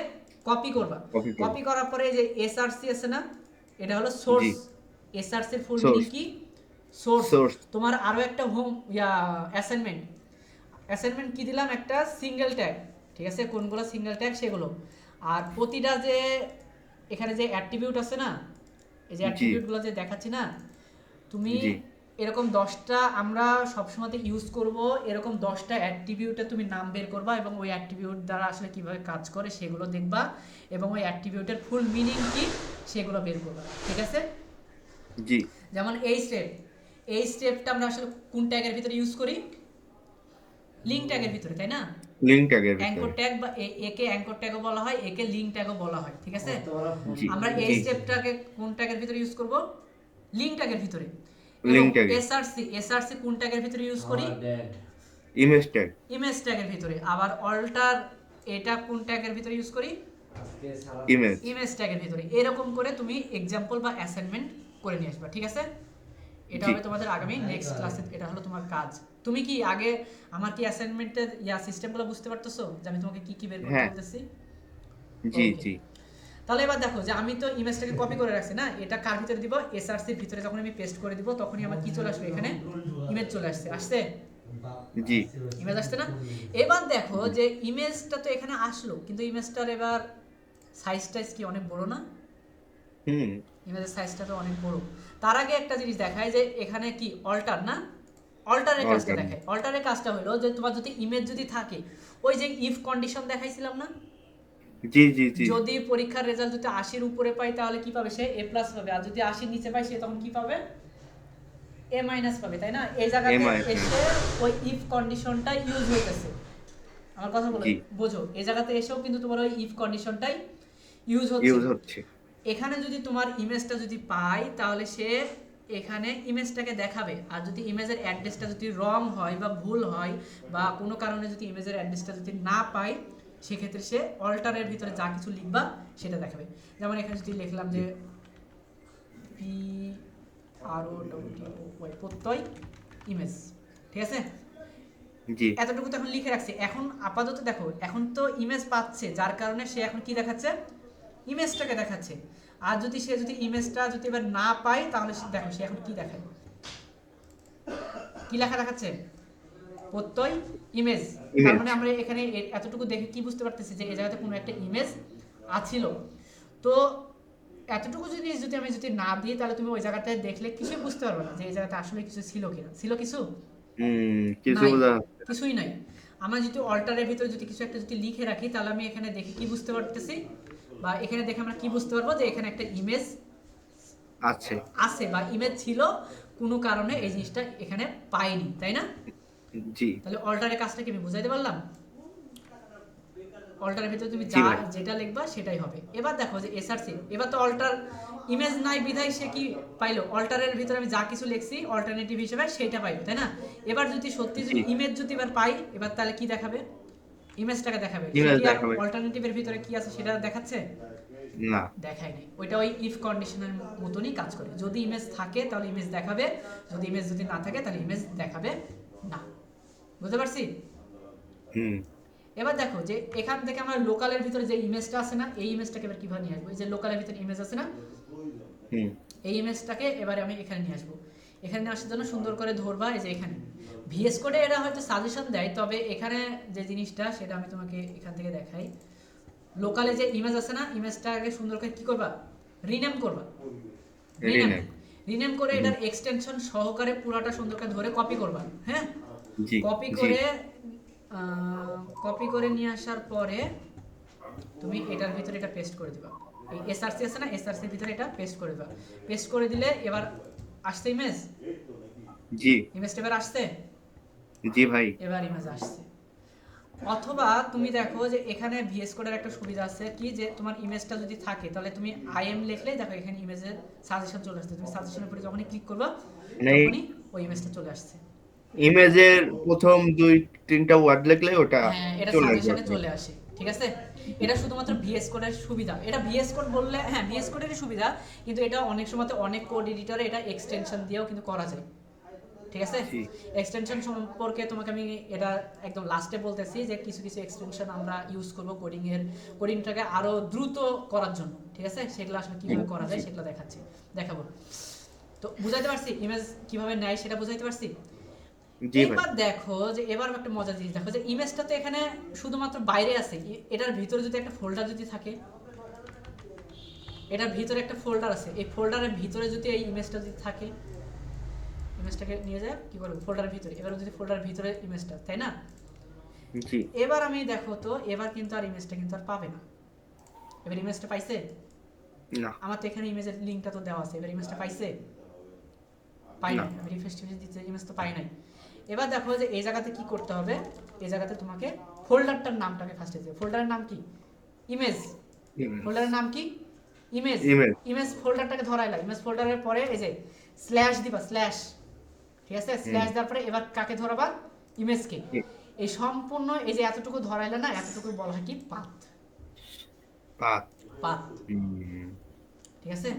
কপি করবা। Copy করব। কপি করার পরে এই যে এসআরসি আছে না, এটা হলো সোর্স। জি। এসআরসির ফুল Source. মিনিং কি? সোর্স। Source. তোমার আরো একটা অ্যাসাইনমেন্ট কি দিলাম, একটা সিঙ্গেল ট্যাগ, ঠিক আছে? কোনগুলো সিঙ্গেল ট্যাগ সেগুলো। আর প্রতিটা যে এখানে যে অ্যাট্রিবিউট আছে না, এই যে অ্যাট্রিবিউটগুলো যে দেখাচ্ছি না, তুমি জি। এরকম 10টা আমরা সবসময়তে ইউজ করব, এরকম 10টা অ্যাট্রিবিউটে তুমি নাম বের করবা এবং ওই অ্যাট্রিবিউট দ্বারা আসলে কিভাবে কাজ করে সেগুলো দেখবা এবং ওই অ্যাট্রিবিউটের ফুল মিনিং কি সেগুলো বের করবা, ঠিক আছে? জি যেমন এই স্টেপটা আমরা আসলে কোন ট্যাগের ভিতরে ইউজ করি? লিংক ট্যাগের ভিতরে, তাই না? লিংক ট্যাগের অ্যাঙ্কর ভিতরে। ট্যাগ বা একে অ্যাঙ্কর ট্যাগও বলা হয়, একে লিংক ট্যাগও বলা হয়, ঠিক আছে? জি আমরা এই জি। স্টেপটাকে কোন ট্যাগের ভিতরে ইউজ করব? লিংক ট্যাগের ভিতরে। Link tag. এসআরসি কোন ট্যাগের ভিতরে ইউজ করি? Image tag. ইমেজ ট্যাগের ভিতরে। আবার অল্টার এটা কোন ট্যাগের ভিতরে ইউজ করি? ইমেজ। ইমেজ ট্যাগের ভিতরে। এরকম করে তুমি এক্সাম্পল বা অ্যাসাইনমেন্ট করে নিয়ে আসবা, ঠিক আছে? এটা জি। হবে তোমাদের আগামী নেক্সট ক্লাসে, এটা হলো তোমার কাজ। তুমি কি আগে আমার কি অ্যাসাইনমেন্টের সিস্টেমগুলো বুঝতে পারতেছো যে আমি তোমাকে কি কি বের করতে হ্যাঁ। বলতেছি? জি Okay. জি তাহলে এবার দেখো যে আমি তো ইমেজটাকে কপি করে রাখছি না, এটা কার ভিতরে দিব? এসআরসির ভিতরে যখন আমি পেস্ট করে দিব তখনই আমার কি চলে আসবে, এখানে ইমেজ চলে আসছে। জি ইমেজ আসছে না? এবার দেখো যে ইমেজটা তো এখানে আসলো, কিন্তু ইমেজটার এবার সাইজটা কি অনেক বড় না? হুম ইমেজের সাইজটা তো অনেক বড়। তার আগে একটা জিনিস দেখায় যে এখানে কি অল্টার না, অল্টারের কাজটা Alter. দেখায়। অল্টারের কাজটা হলো যে তোমার যদি ইমেজ যদি থাকে, ওই যে ইফ কন্ডিশন দেখাইছিলাম না, জি জি জি যদি পরীক্ষার রেজাল্ট যদি 80-র উপরে পায় তাহলে কি পাবে? সে A+ পাবে। আর যদি 80-র নিচে পায় সে তখন কি পাবে? A- পাবে, তাই না? এই জায়গাতে A- এসে ওই ইফ কন্ডিশনটা ইউজ হইতেছে। আমার কথা বলো, জি। বোঝো, এই জায়গাতে এসেও কিন্তু তোমার ওই ইফ কন্ডিশনটাই ইউজ ইউজ হচ্ছে। হচ্ছে। এখানে যদি তোমার ইমেজটা যদি পায় তাহলে সে এখানে ইমেজটাকে দেখাবে। আর যদি ইমেজের অ্যাড্রেসটা যদি রং হয় বা ভুল হয় বা কোনো কারণে যদি ইমেজের অ্যাড্রেসটা যদি না পায়, সেক্ষেত্রে সে অল্টারের ভিতরে যা কিছু লিখবা সেটা দেখাবে। যেমন এখানে যদি লিখলাম যে PROWOY প্রত্যয় ইমেজ, ঠিক আছে, জি এতটুকু তো এখন লিখে রাখছে। এখন আপাতত দেখো এখন তো ইমেজ পাচ্ছে, যার কারণে সে এখন কি দেখাচ্ছে, ইমেজটাকে দেখাচ্ছে। আর যদি সে যদি ইমেজটা যদি এবার না পায়, তাহলে দেখো সে এখন কি দেখায়, কি লেখা দেখাচ্ছে, প্রত্যয় ইমেজ। তার মানে আমরা এখানে এতটুকু দেখে কি বুঝতে পারতেছি যে এই জায়গাতে কোনো একটা ইমেজ আছিল। তো এতটুকু যদি যদি আমি যদি না দিই, তাহলে তুমি ওই জায়গাটায় দেখলে কিছুই বুঝতে পারবে না যে এই জায়গাতে আসলে কিছু ছিল কিনা। ছিল কিছু? কিছু নাই, বোঝা কিছুই নাই। আমরা যদি অল্টারের ভিতরে যদি কিছু একটা যদি লিখে রাখি, তাহলে আমি এখানে দেখে কি বুঝতে পারতেছি, বা এখানে দেখে আমরা কি বুঝতে পারবো যে এখানে একটা ইমেজ আছে। আছে বা ইমেজ ছিল, কোনো কারণে এই জিনিসটা এখানে পাইনি, তাই না? জি তাহলে অল্টারের কাজটা কি আমি বুঝাইতে পারলাম? অল্টারের ভিতরে তুমি জি যা ভাই। যেটা লিখবা সেটাই হবে। এবার দেখো যে এসআরসি, এবার তো অল্টার ইমেজ নাই বিধায় সে কি পাইলো, অল্টারের ভিতরে আমি যা কিছু লিখছি অল্টারনেটিভ হিসেবে সেটা পাইলো, তাই না? এবার যদি সত্যি জি যদি ইমেজ যদি এবার পাই, এবার তাহলে কি দেখাবে, ইমেজটাকে দেখাবে। সে ইমেজ কি আর দেখাবে অল্টারনেটিভের ভিতরে কি আছে সেটা দেখাচ্ছে? না। দেখায় নাই। ওইটা ওই ইফ কন্ডিশনের মতনই কাজ করে। যদি ইমেজ থাকে তাহলে ইমেজ দেখাবে, যদি ইমেজ যদি না থাকে তাহলে ইমেজ দেখাবে না। বুঝতে পারছি? হুম এবার দেখো যে এখান থেকে আমার লোকালের ভিতরে যে ইমেজটা আছে না, এই ইমেজটাকে এবার কিভাবে নিয়ে আসবো? এই যে লোকালের ভিতরে ইমেজ আছে না, হুম এই ইমেজটাকে এবারে আমি এখানে নিয়ে আসবো। এখানে নিয়ে আসার জন্য সুন্দর করে ধরবা এই যে এখানে ভিএস কোডে এটা হয়তো সাজেশন দেয়, তবে এখানে যে জিনিসটা সেটা আমি তোমাকে এখান থেকে দেখাই। লোকালে যে ইমেজ আছে না, ইমেজটাকে সুন্দর করে কি করবা, রিনেম করবা। রিনেম রিনেম রিনেম করে এটার এক্সটেনশন সহকারে পুরাটা সুন্দর করে ধরে কপি করবা। হ্যাঁ, জি কপি জি করে কপি করে নিয়ে আসার পরে তুমি এটার ভিতরে এটা পেস্ট করে দিবা। এই এসআরসি আছে না, এসআরসির ভিতরে এটা পেস্ট করে দিবা। পেস্ট করে দিলে এবার আসছে ইমেজ, জি ইমেজটা এবার আসছে, জি ভাই। এবার ইমেজ আসছে। অথবা তুমি দেখো যে এখানে ভিএস কোডের একটা সুবিধা আছে কি, যে তোমার ইমেজটা যদি থাকে তাহলে তুমি আইএম লিখলে দেখো এখানে ইমেজের সাজেশন চলে আসছে। তুমি সাজেশনের উপরে যখনই ক্লিক করবা মানে তখনই ওই ইমেজটা চলে আসছে। ইমেজের প্রথম 2-3টা ওয়ার্ড লিখলে ওটা হ্যাঁ, এটা চলে আসবে সাজেশনে আপনার। চলে আসে, ঠিক আছে। এটা শুধুমাত্র ভিএস কোডের সুবিধা। এটা ভিএস কোড বললে হ্যাঁ ভিএস কোডেরই সুবিধা, কিন্তু এটা অনেক সময় অনেক কোড এডিটরে এটা এক্সটেনশন দিয়েও কিন্তু করা যায়, ঠিক আছে। জি এক্সটেনশন সম্পর্কে তোমাকে আমি এটা একদম লাস্টে বলতেছি যে কিছু কিছু এক্সটেনশন আমরা ইউজ করব কোডিংটাকে আরো দ্রুত করার জন্য, ঠিক আছে। সেগুলো আসলে কিভাবে করা যায় সেগুলো দেখাবো। তো বুঝাইতে পারছি ইমেজ কিভাবে নেয় সেটা বুঝাইতে পারছি। জি ভাই। এবার দেখো যে এবার একটা মজার জিনিস দেখো যে ইমেজটা তো এখানে শুধুমাত্র বাইরে আছে, এটার ভিতরে যদি একটা ফোল্ডার যদি থাকে, এটার ভিতরে একটা ফোল্ডার আছে, এই ফোল্ডারের ভিতরে যদি এই ইমেজটা যদি থাকে, ইমেজটাকে নিয়ে যায় কি করবো ফোল্ডারের ভিতরে, এবার যদি ফোল্ডারের ভিতরে ইমেজটা, তাই না। জি এবার আমি দেখো তো এবার কিন্তু আর ইমেজটা কিন্তু আর পাবে না। এবার ইমেজটা পাইছে, না আমার তো এখানে ইমেজের লিংকটা তো দেওয়া আছে, এবার ইমেজটা পাইছে, পাই না। নাই। আমি রিফ্রেশ দিতে ইমেজ তো পাই নাই। এবার দেখো যে এই জায়গাতে কি করতে হবে, এই জায়গাতে তোমাকে ফোল্ডারটার নামটাকে ফার্স্টে দিবে। ফোল্ডারের নাম কি, ইমেজ। ফোল্ডারের নাম কি, ইমেজ। ইমেজ ইমেজ ফোল্ডারটাকে ধরাইলা, ইমেজ ফোল্ডারের পরে এই যে স্ল্যাশ দিবা, স্ল্যাশ, ঠিক আছে। স্ল্যাশ দেওয়ার পরে এবার কাকে ধরাবা, ইমেজকে। এই সম্পূর্ণ এই যে এতটুকু ধরাইলা না, এতটুকু বলা হয় কি পাথ, পাত। পাথ, হুম, ঠিক আছে।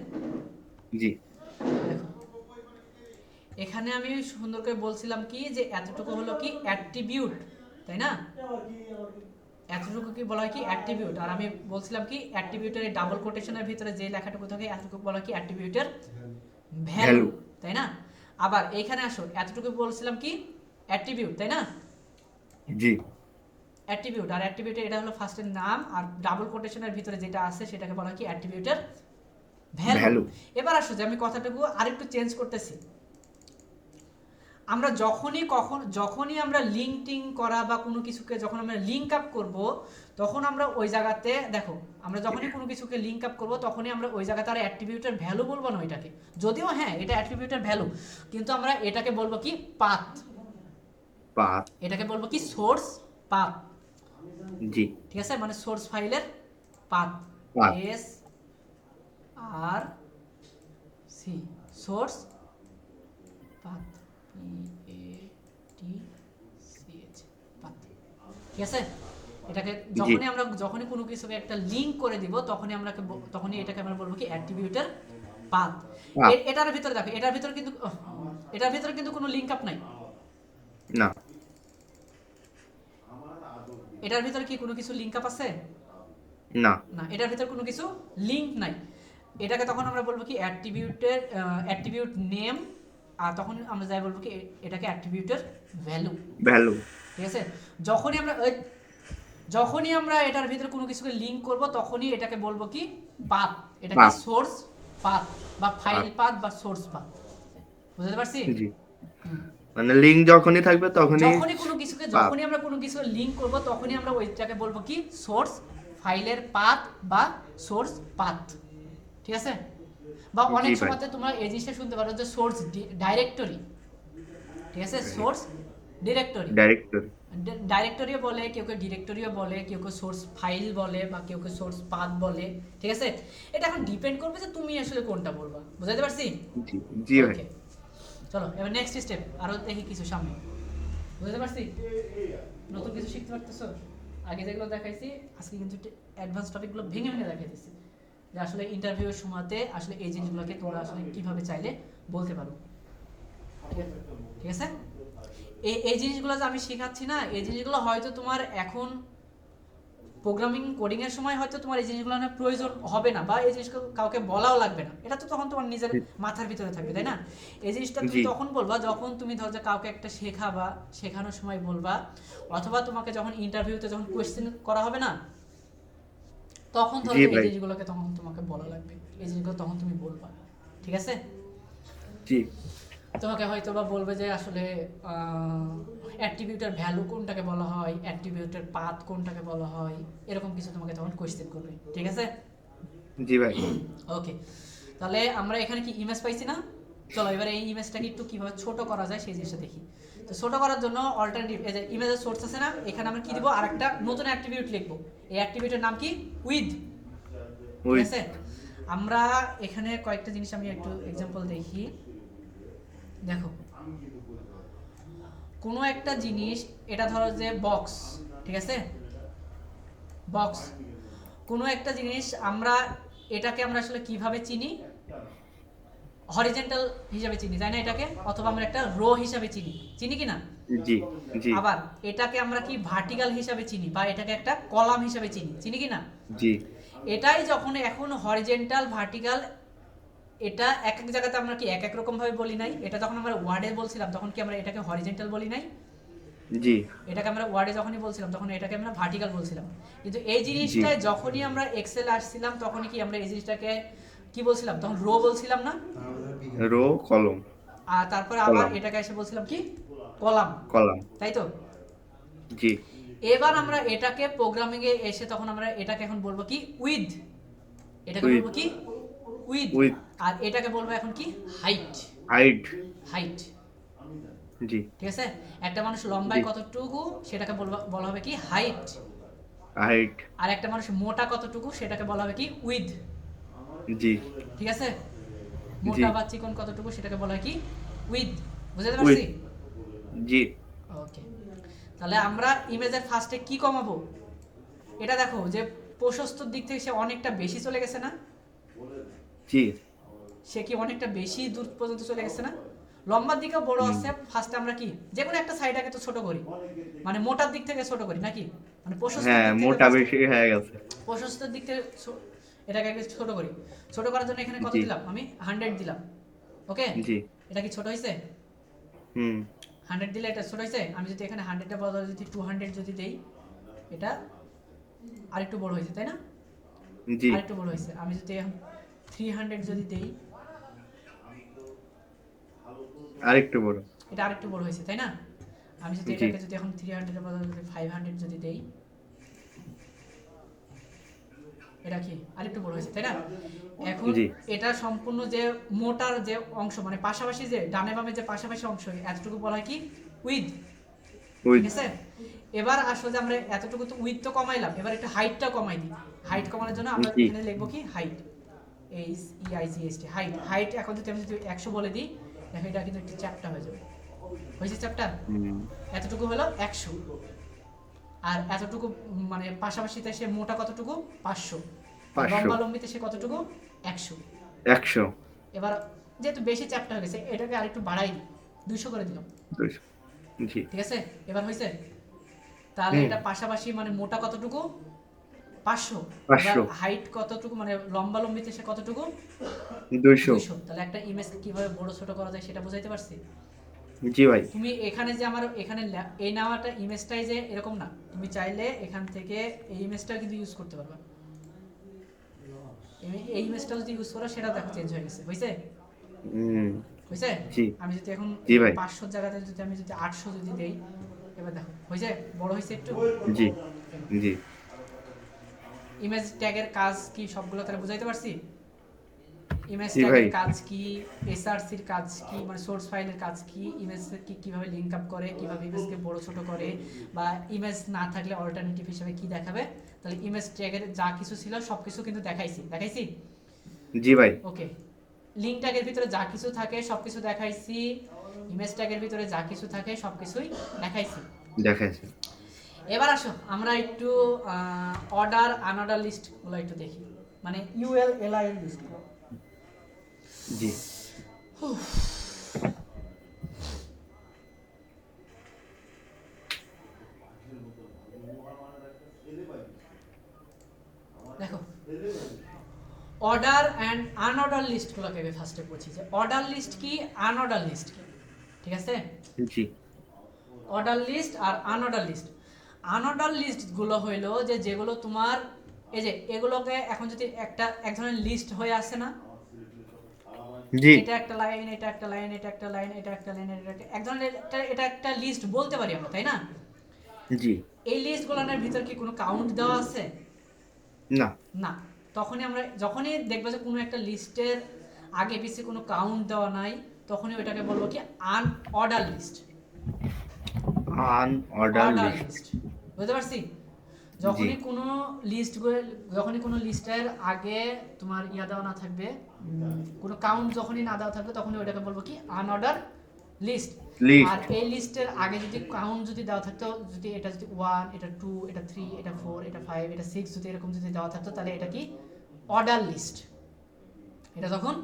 জি দেখো এখানে আমি সুন্দর করে বলছিলাম কি যে এতটুকু হলো কি অ্যাট্রিবিউট, তাই না। এতটুকু কি বলা হয় কি অ্যাট্রিবিউট। আর আমি বলছিলাম কি অ্যাট্রিবিউটের এই ডাবল কোটেশনের ভিতরে যে লেখাটুকু থাকে এতটুকু বলা হয় কি অ্যাট্রিবিউটের ভ্যালু, ভ্যালু। তাই না। আবার এইখানে আসো, এতটুকু বলছিলাম কি অ্যাট্রিবিউট, তাই না। জি অ্যাট্রিবিউট, আর অ্যাট্রিবিউটের এটা হলো ফার্স্টের নাম, আর ডাবল কোটেশনের ভিতরে যেটা আছে সেটাকে বলা হয় কি অ্যাট্রিবিউটের ভ্যালু। ভ্যালু। এবার আসো যে আমি কথাটাকে আরেকটু চেঞ্জ করতেছি। আমরা যখনই আমরা লিঙ্কিং করা বা কোনো কিছুকে যখন আমরা লিঙ্ক আপ করব, তখন আমরা ওই জায়গাতে দেখো, আমরা যখনই কোনো কিছুকে লিঙ্ক আপ করব তখনই আমরা ওই জায়গাতে আর অ্যাট্রিবিউটের ভ্যালু বলবো না ওইটাকে, যদিও হ্যাঁ এটা অ্যাট্রিবিউটের ভ্যালু, কিন্তু আমরা এটাকে বলবো কি পাথ, পাত। এটাকে বলবো কি সোর্স পাথ, জি ঠিক আছে। মানে সোর্স ফাইলের path, path. S R C, source path, PATCH, path. ঠিক আছে, এটাকে যখনই কোনো কিছুকে একটা লিংক করে দিব তখনই এটাকে আমরা বলবো কি অ্যাট্রিবিউটের পাথ। পাথ। এটার ভিতরে দেখো, এটার ভিতরে কিন্তু কোনো লিংক আপ নাই। না এটার ভিতরে কি কোনো কিছু লিংক আপ আছে? না না, এটার ভিতরে কোনো কিছু লিংক নাই। এটাকে তখন আমরা বলবো কি অ্যাট্রিবিউট নেম, আর তখন আমরা যাই বলবো কি এটাকে অ্যাট্রিবিউটের ভ্যালু। ভ্যালু। ঠিক আছে, যখনই আমরা এটার ভিতরে কোনো কিছুকে লিংক করব তখনই এটাকে বলবো কি পাথ। এটাকে পাথ। সোর্স পাথ বা ফাইল পাথ বা সোর্স পাথ। বুঝতে পারছি? জি, মানে লিংক যখনই থাকবে তখনই যখনই আমরা কোনো কিছু লিংক করব তখনই আমরা ওইটাকে বলবো কি সোর্স ফাইলের পাথ বা সোর্স পাথ। ঠিক আছে, বা অনেক জি ভাই। সময়তে তোমরা এই জিনিসটা শুনতে পারো যে সোর্স ডাইরেক্টরি। ঠিক আছে, সোর্স ডিরেক্টরি, ডাইরেক্টরি। ডাইরেক্টরিও বলে, কেউ কেউ ডিরেক্টরিও বলে, কেউ কেউ সোর্স ফাইল বলে, বা কেউ কেউ সোর্স পাথ বলে। ঠিক আছে, এটা এখন ডিপেন্ড করবে যে তুমি আসলে কোনটা বলবা। বুঝাতে পারছি? জি জি ভাই। Okay, চলো এবার নেক্সট স্টেপ আরো দেখি কিছু সামনে। বুঝতে পারছি? নতুন কিছু শিখতে পারতেছো? আগে যেগুলো দেখাইছি আজকে কিন্তু অ্যাডভান্স টপিকগুলো ভেঙে ভেঙে দেখাইতেছি, যে আসলে ইন্টারভিউয়ের সময়তে আসলে এই জিনিসগুলোকে তোমরা আসলে কিভাবে চাইলে বলতে পারো। ঠিক আছে, এই জিনিসগুলো যে আমি শেখাচ্ছি না, এই জিনিসগুলো হয়তো তোমার এখন প্রোগ্রামিং কোডিং এর সময় হয়তো তোমার এই জিনিসগুলো না প্রয়োজন হবে না, বা এই জিনিসগুলো কাউকে বলাও লাগবে না। এটা তো তখন তোমার নিজের মাথার ভিতরে থাকবে, তাই না? এই জিনিসটা তুমি তখন বলবা যখন তুমি ধর যে কাউকে একটা শেখাবা, শেখানোর সময় বলবা, অথবা তোমাকে যখন ইন্টারভিউতে যখন কোয়েশ্চেন করা হবে না, তখন ধর এই জিনিসগুলোকে তখন তোমাকে বলা লাগবে, এই জিনিসগুলো তখন তুমি বলবা। ঠিক আছে, জি। তোমাকে হয়তো বা বলবে যে আসলে অ্যাট্রিবিউটের ভ্যালু কোনটাকে বলা হয়, অ্যাট্রিবিউটের পাথ কোনটাকে বলা হয়, এরকম কিছু তোমাকে তখন কোয়েশ্চেন করবে। ঠিক আছে, জি ভাই। ওকে। তাহলে আমরা এখানে কি ইমেজ পাইছি না? চলো এবারে এই ইমেজটাকে একটু কিভাবে ছোট করা যায় সেই জিনিসটা দেখি। তো ছোট করার জন্য অল্টারনেটিভ, এই যে ইমেজের সোর্স আছে না, এখানে আমরা কি দিব, আরেকটা নতুন অ্যাট্রিবিউট লিখবো। এই অ্যাট্রিবিউটের নাম কি? উইথ। ঠিক আছে, আমরা এখানে কয়েকটা জিনিস আমি একটু এক্সাম্পল দেখি। দেখো, কোনো একটা জিনিস, এটা ধরো যে বক্স। ঠিক আছে, বক্স কোনো একটা জিনিস, এটাকে আমরা আসলে কিভাবে চিনি? হরিজন্টাল হিসাবে চিনি, তাই না এটাকে? অথবা আমরা একটা রো হিসাবে চিনি কি না? জি জি। আবার এটাকে আমরা কি ভার্টিক্যাল হিসাবে চিনি, বা এটাকে একটা কলাম হিসাবে চিনি কি না? জি। এটাই যখন এখন হরিজন্টাল ভার্টিক্যাল, এটা এক এক জায়গাতে আমরা কি এক এক রকম ভাবে বলি নাই? এটা যখন আমরা ওয়ার্ডে বলছিলাম তখন কি আমরা এটাকে হরিজন্টাল বলি নাই? জি। এটাকে আমরা ওয়ার্ডে যখনই বলছিলাম তখন এটাকে আমরা ভার্টিক্যাল বলছিলাম। কিন্তু এই জিনিসটাই যখনই আমরা এক্সেল আসছিলাম তখনই কি আমরা এই জিনিসটাকে কি বলছিলাম? তখন রো বলছিলাম না? রো, কলম। আর তারপরে আবার এটাকে এসে বলছিলাম কি? কলাম। কলাম। তাই তো? জি। এবার আমরা এটাকে প্রোগ্রামিং এ এসে তখন আমরা এটাকে এখন বলবো কি? উইথ। এটাকে বলবো কি? উইথ। আর এটাকে বলবো এখন কি? হাইট। হাইট। জি। ঠিক আছে, একটা মানুষ লম্বায় কতটুকু সেটাকে বলা হবে কি? হাইট। আর একটা মানুষ মোটা কতটুকু সেটাকে বলা হবে কি? উইথ। জি। ঠিক আছে, মোটা বা চিকন কতটুকু সেটাকে বলা হয় কি? উইথ। বুঝতে পারছি? জি। ওকে, তাহলে আমরা ইমেজের ফার্স্টে কি কমাবো? এটা দেখো যে প্রশস্তর দিক থেকে সে অনেকটা বেশি চলে গেছে না? জি। সে কি অনেকটা বেশি দূর পর্যন্ত চলে গেছে না? লম্বার দিকে বড় আছে, ফার্স্টে আমরা কি যে কোনো একটা সাইডটাকে তো ছোট করি, মানে মোটার দিক থেকে ছোট করি নাকি? মানে প্রশস্ত দিক থেকে মোটা বেশি হয়ে গেছে। প্রশস্তের দিক থেকে এটাকে ছোট করি। ছোট করার জন্য এখানে কত দিলাম? আমি 100 দিলাম। ওকে, জি। এটা কি ছোট হইছে? 100 দিলে এটা ছোট হইছে। আমি যদি এখানে 100 এর বদলে যদি 200 যদি দেই, এটা আরেকটু বড় হইছে, তাই না? জি। আরেকটু বড় হইছে। আমি যদি এখন 300 যদি দেই, আরেকটু বড়। এটা আরেকটু বড় হইছে, তাই না? আমি যদি এটাকে যদি এখন 300 এর বদলে যদি 500 যদি দেই, এটা কি আরেকটু বড় হয়েছে, তাই না? এখন এটা সম্পূর্ণ যে মোটার যে অংশ, মানে পাশাপাশি যে ডানে বামে যে পাশাপাশি অংশ, এতটুকু বলা হয় কি? উইথ। ঠিক আছে, এবার আসলে আমরা এতটুকু তো উইথ তো কমাইলাম, এবার একটু হাইটটা কমাই দিই। হাইট কমানোর জন্য আমরা এখানে লিখবো কি? হাইট। HEIGHT, height. হাইট এখন যদি আমি 100 বলে দিই, দেখো এটা কিন্তু একটু চ্যাপ্টা হয়ে যাবে। হয়েছে চ্যাপ্টার? হুম, এতটুকু হলো 100, আর এতটুকু মানে পাশাপাশিতে সে মোটা কতটুকু 500, 500 লম্বা লম্বিতে সে কতটুকু 100। 100 এবার যেহেতু বেশি চ্যাপ্টার হয়ে গেছে এটাকে আরেকটু বাড়াই 200 করে দিলাম, 200 জি ঠিক আছে? এবার হয়েছে? তাহলে হুম এটা পাশাপাশি মানে মোটা কতটুকু 500, এবার 500 হাইট কতটুকু মানে লম্বা লম্বিতে সে কতটুকু 200 200। তাহলে একটা ইমেজ কিভাবে বড় ছোট করা যায় সেটা বুঝাইতে পারছি। জি ভাই তুমি এখানে যে আমার এখানে এই নেওয়াটা ইমেজটাই যে এরকম না, তুমি চাইলে এখান থেকে এই ইমেজটা কিন্তু ইউজ করতে পারবে। এই ইমেজটা যদি ইউজ করো সেটা দেখো চেঞ্জ হয়ে গেছে। হয়েছে? হুম হয়েছে? জি আমি যদি এখন জি ভাই 500 জায়গাতে যদি আমি যদি 800 যদি দেই, এবার দেখো হয়েছে? বড় হয়েছে একটু। জি জি ইমেজ ট্যাগের কাজ কি সবগুলো তাহলে বুঝাইতে পারছি? ইমেজ জি ভাই ট্যাগের কাজ কি, এসআরসির কাজ কি, মানে সোর্স ফাইলের কাজ কি, ইমেজ কি কিভাবে লিংক আপ করে, কিভাবে ইমেজকে বড় ছোট করে, বা ইমেজ না থাকলে অল্টারনেটিভ হিসেবে কি দেখাবে। তাহলে ইমেজ ট্যাগের যা কিছু ছিল সব কিছু কিন্তু দেখাইছি। জি ভাই ওকে, লিংক ট্যাগের ভিতরে যা কিছু থাকে সব কিছু দেখাইছি, ইমেজ ট্যাগের ভিতরে যা কিছু থাকে সব কিছুই দেখাইছি। দেখাইছে এবার আসো আমরা একটু অর্ডার আনঅর্ডার লিস্টগুলো একটু দেখি, মানে ইউএল এলআই এর লিস্টগুলো। জি দেখো অর্ডার অ্যান্ড আনঅর্ডার লিস্টগুলোকে আমি ফার্স্টে বলছি যে অর্ডার লিস্ট কি, আনঅর্ডার লিস্ট কি, ঠিক আছে? জি অর্ডার লিস্ট আর আনঅর্ডার লিস্ট। আনঅর্ডার লিস্টগুলো হইলো যে যেগুলো তোমার এই যে এগুলোকে এখন যদি এক ধরনের লিস্ট হয়ে আসে না, জি এটা একটা লাইন, এটা একটা লাইন, এটা একটা লাইন, এটা একটা লাইন, এক ধরনের এটা একটা লিস্ট বলতে পারি আমরা, তাই না? জি এই লিস্টগুলোর ভিতর কি কোনো কাউন্ট দেওয়া আছে? না না। তখনই আমরা যখনই দেখবো যে কোনো একটা লিস্টের আগে পিছে কোনো কাউন্ট দেওয়া নাই, তখনই ওইটাকে বলবো কি unorder list. Unorder order list list, বুঝতে পারছি? জি যখনই কোনো লিস্টের আগে তোমার দেওয়া না থাকবে, কোনো কাউন্ট যখনই না দেওয়া থাকবে, তখনই ওইটাকে বলবো কি আনঅর্ডার লিস্ট। আর লিস্ট এই লিস্টের আগে যদি কাউন্ট যদি দেওয়া থাকতো, যদি এটা যদি 1, এটা 2, এটা 3, এটা 4, এটা 5, এটা 6 যদি এরকম যদি দেওয়া থাকতো, তাহলে এটা কি অর্ডার লিস্ট। এটা তখন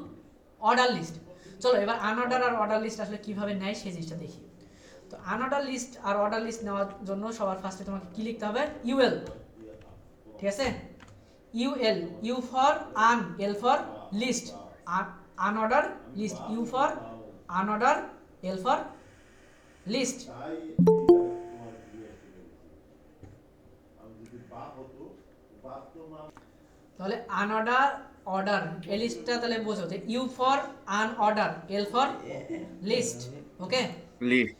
অর্ডার লিস্ট। চলো এবার আনঅর্ডার আর অর্ডার লিস্ট আসলে কিভাবে নেয় সেই জিনিসটা দেখি। তো আনঅর্ডার লিস্ট আর অর্ডার লিস্ট নেওয়ার জন্য সবার ফার্স্টে তোমাকে কি লিখতে হবে? ইউএল, ঠিক আছে? UL, U for un, L for list, unordered list, U for unordered, L for list. তাহলে আনঅর্ডার অর্ডার এই লিস্টটা তাহলে বোঝো যে U for unordered, L for list. Okay, list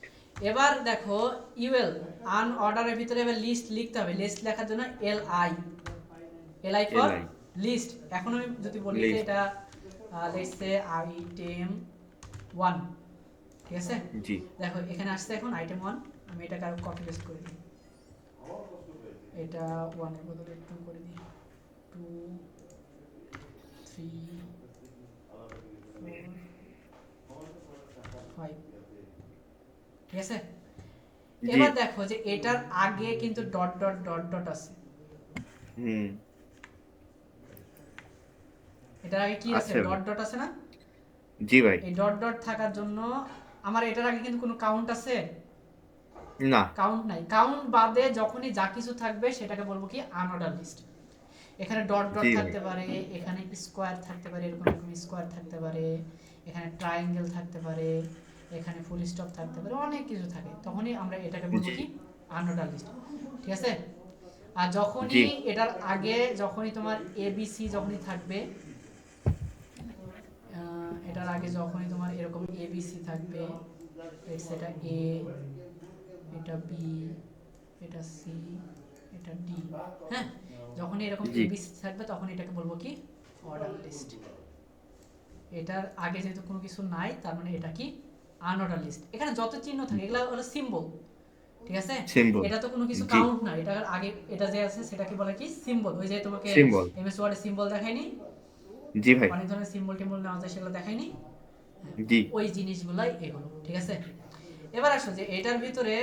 এবার দেখো ইউএল আনঅর্ডারের ভিতরে এবার লিস্ট লিখতে হবে। লিস্ট লেখার জন্য এলআই ফর LI লিস্ট। এখন আমি যদি বলি যে লিস্ট এটা লেটস সে আইটেম 1, ঠিক আছে? জি দেখো এখানে আসছে এখন আইটেম 1, আমি এটাকে আরো কপি পেস্ট করে দিই, এটা 1 এর বদলে 2 করে দিই, 2 3 4 5, ঠিক আছে? জি এবার দেখো যে এটার আগে কিন্তু ডট ডট ডট ডট আছে, হুম এটার আগে কি আছে? আছে ডট ডট আছে না? জি ভাই এই ডট ডট থাকার জন্য আমার এটার আগে কিন্তু কোনো কাউন্ট আছে? না কাউন্ট নাই। কাউন্ট বাদে যখনই যা কিছু থাকবে সেটাকে বলবো কি আনঅর্ডার লিস্ট। এখানে ডট ডট জি ভাই থাকতে পারে, এখানে স্কোয়ার থাকতে পারে, এরকম এরকম স্কোয়ার থাকতে পারে, এখানে ট্রায়াঙ্গেল থাকতে পারে, এখানে ফুল স্টপ থাকতে পারে, অনেক কিছু থাকে। তখনই আমরা এটাকে বলবো জি কি আনঅর্ডার লিস্ট, ঠিক আছে? আর জি যখনই এটার আগে যখনই তোমার এবিসি যখনই থাকবে, এটার আগে যখনই তোমার এরকম এবিসি থাকবে, এটা এ, এটা বি, এটা সি, এটা ডি, হ্যাঁ, যখনই এরকম জি এবিসি থাকবে তখন এটাকে বলবো কি অর্ডার লিস্ট। এটার আগে যেহেতু কোনো কিছু নাই তার মানে এটা কি আনঅর্ডার লিস্ট। এখানে যত চিহ্ন থাকে এগুলো হলো সিম্বল, ঠিক আছে? সিম্বল এটা তো কোনো কিছু জি কাউন্ট না, এটার আগে এটা যে আছে সেটাকে বলে কি সিম্বল। ওই যে তোমাকে সিম্বল এমএস ওয়ার্ডে সিম্বল দেখাইনি, জি ভাই অনেক ধরনের সিম্বল টিম্বল নেওয়া যায়, সেগুলো দেখাইনি? জি ওই জিনিসগুলাই এগুলো, ঠিক আছে। এবার আসো যে এটার ভিতরে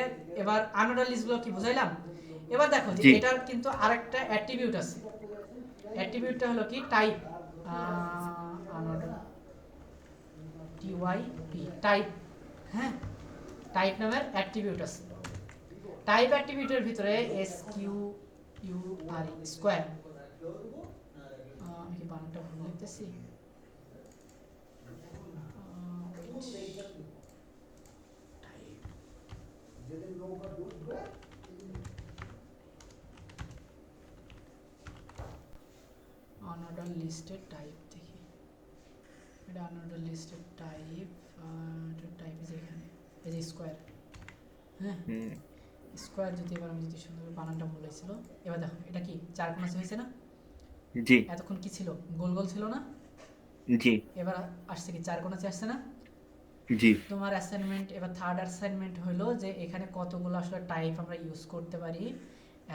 এবার আনঅর্ডার লিস্টগুলো কি বুঝাইলাম। এবার দেখো যে জি এটার কিন্তু আরেকটা অ্যাট্রিবিউট আছে। অ্যাট্রিবিউটটা হলো কি টাইপ, আনঅর্ডার টিওয়াইপি টাইপ। হ্যাঁ, টাইপ নামের অ্যাট্রিবিউট আছে। টাইপ অ্যাট্রিবিউটের ভিতরে S Q U R square, আমি কি বানানটা ভুল লিখতেছি? আনঅর্ডার লিস্টের টাইপ দেখি, এটা আনঅর্ডার লিস্টের টাইপ, টাইপ ইজ এখানে, এই যে স্কোয়ার। হ্যাঁ, হুম, স্কোয়ার যদি এবার আমি যদি সুন্দর বানানটা ভুল হয়েছিল। এবার দেখো এটা কি চার কোণা হয়েছে না? জি এতক্ষণ কি ছিল, গোল গোল ছিল না? জি এবার আসছে কি চার কোণা আসছে না? জি তোমার অ্যাসাইনমেন্ট এবার থার্ড অ্যাসাইনমেন্ট হলো যে এখানে কতগুলো আসলে টাইপ আমরা ইউজ করতে পারি,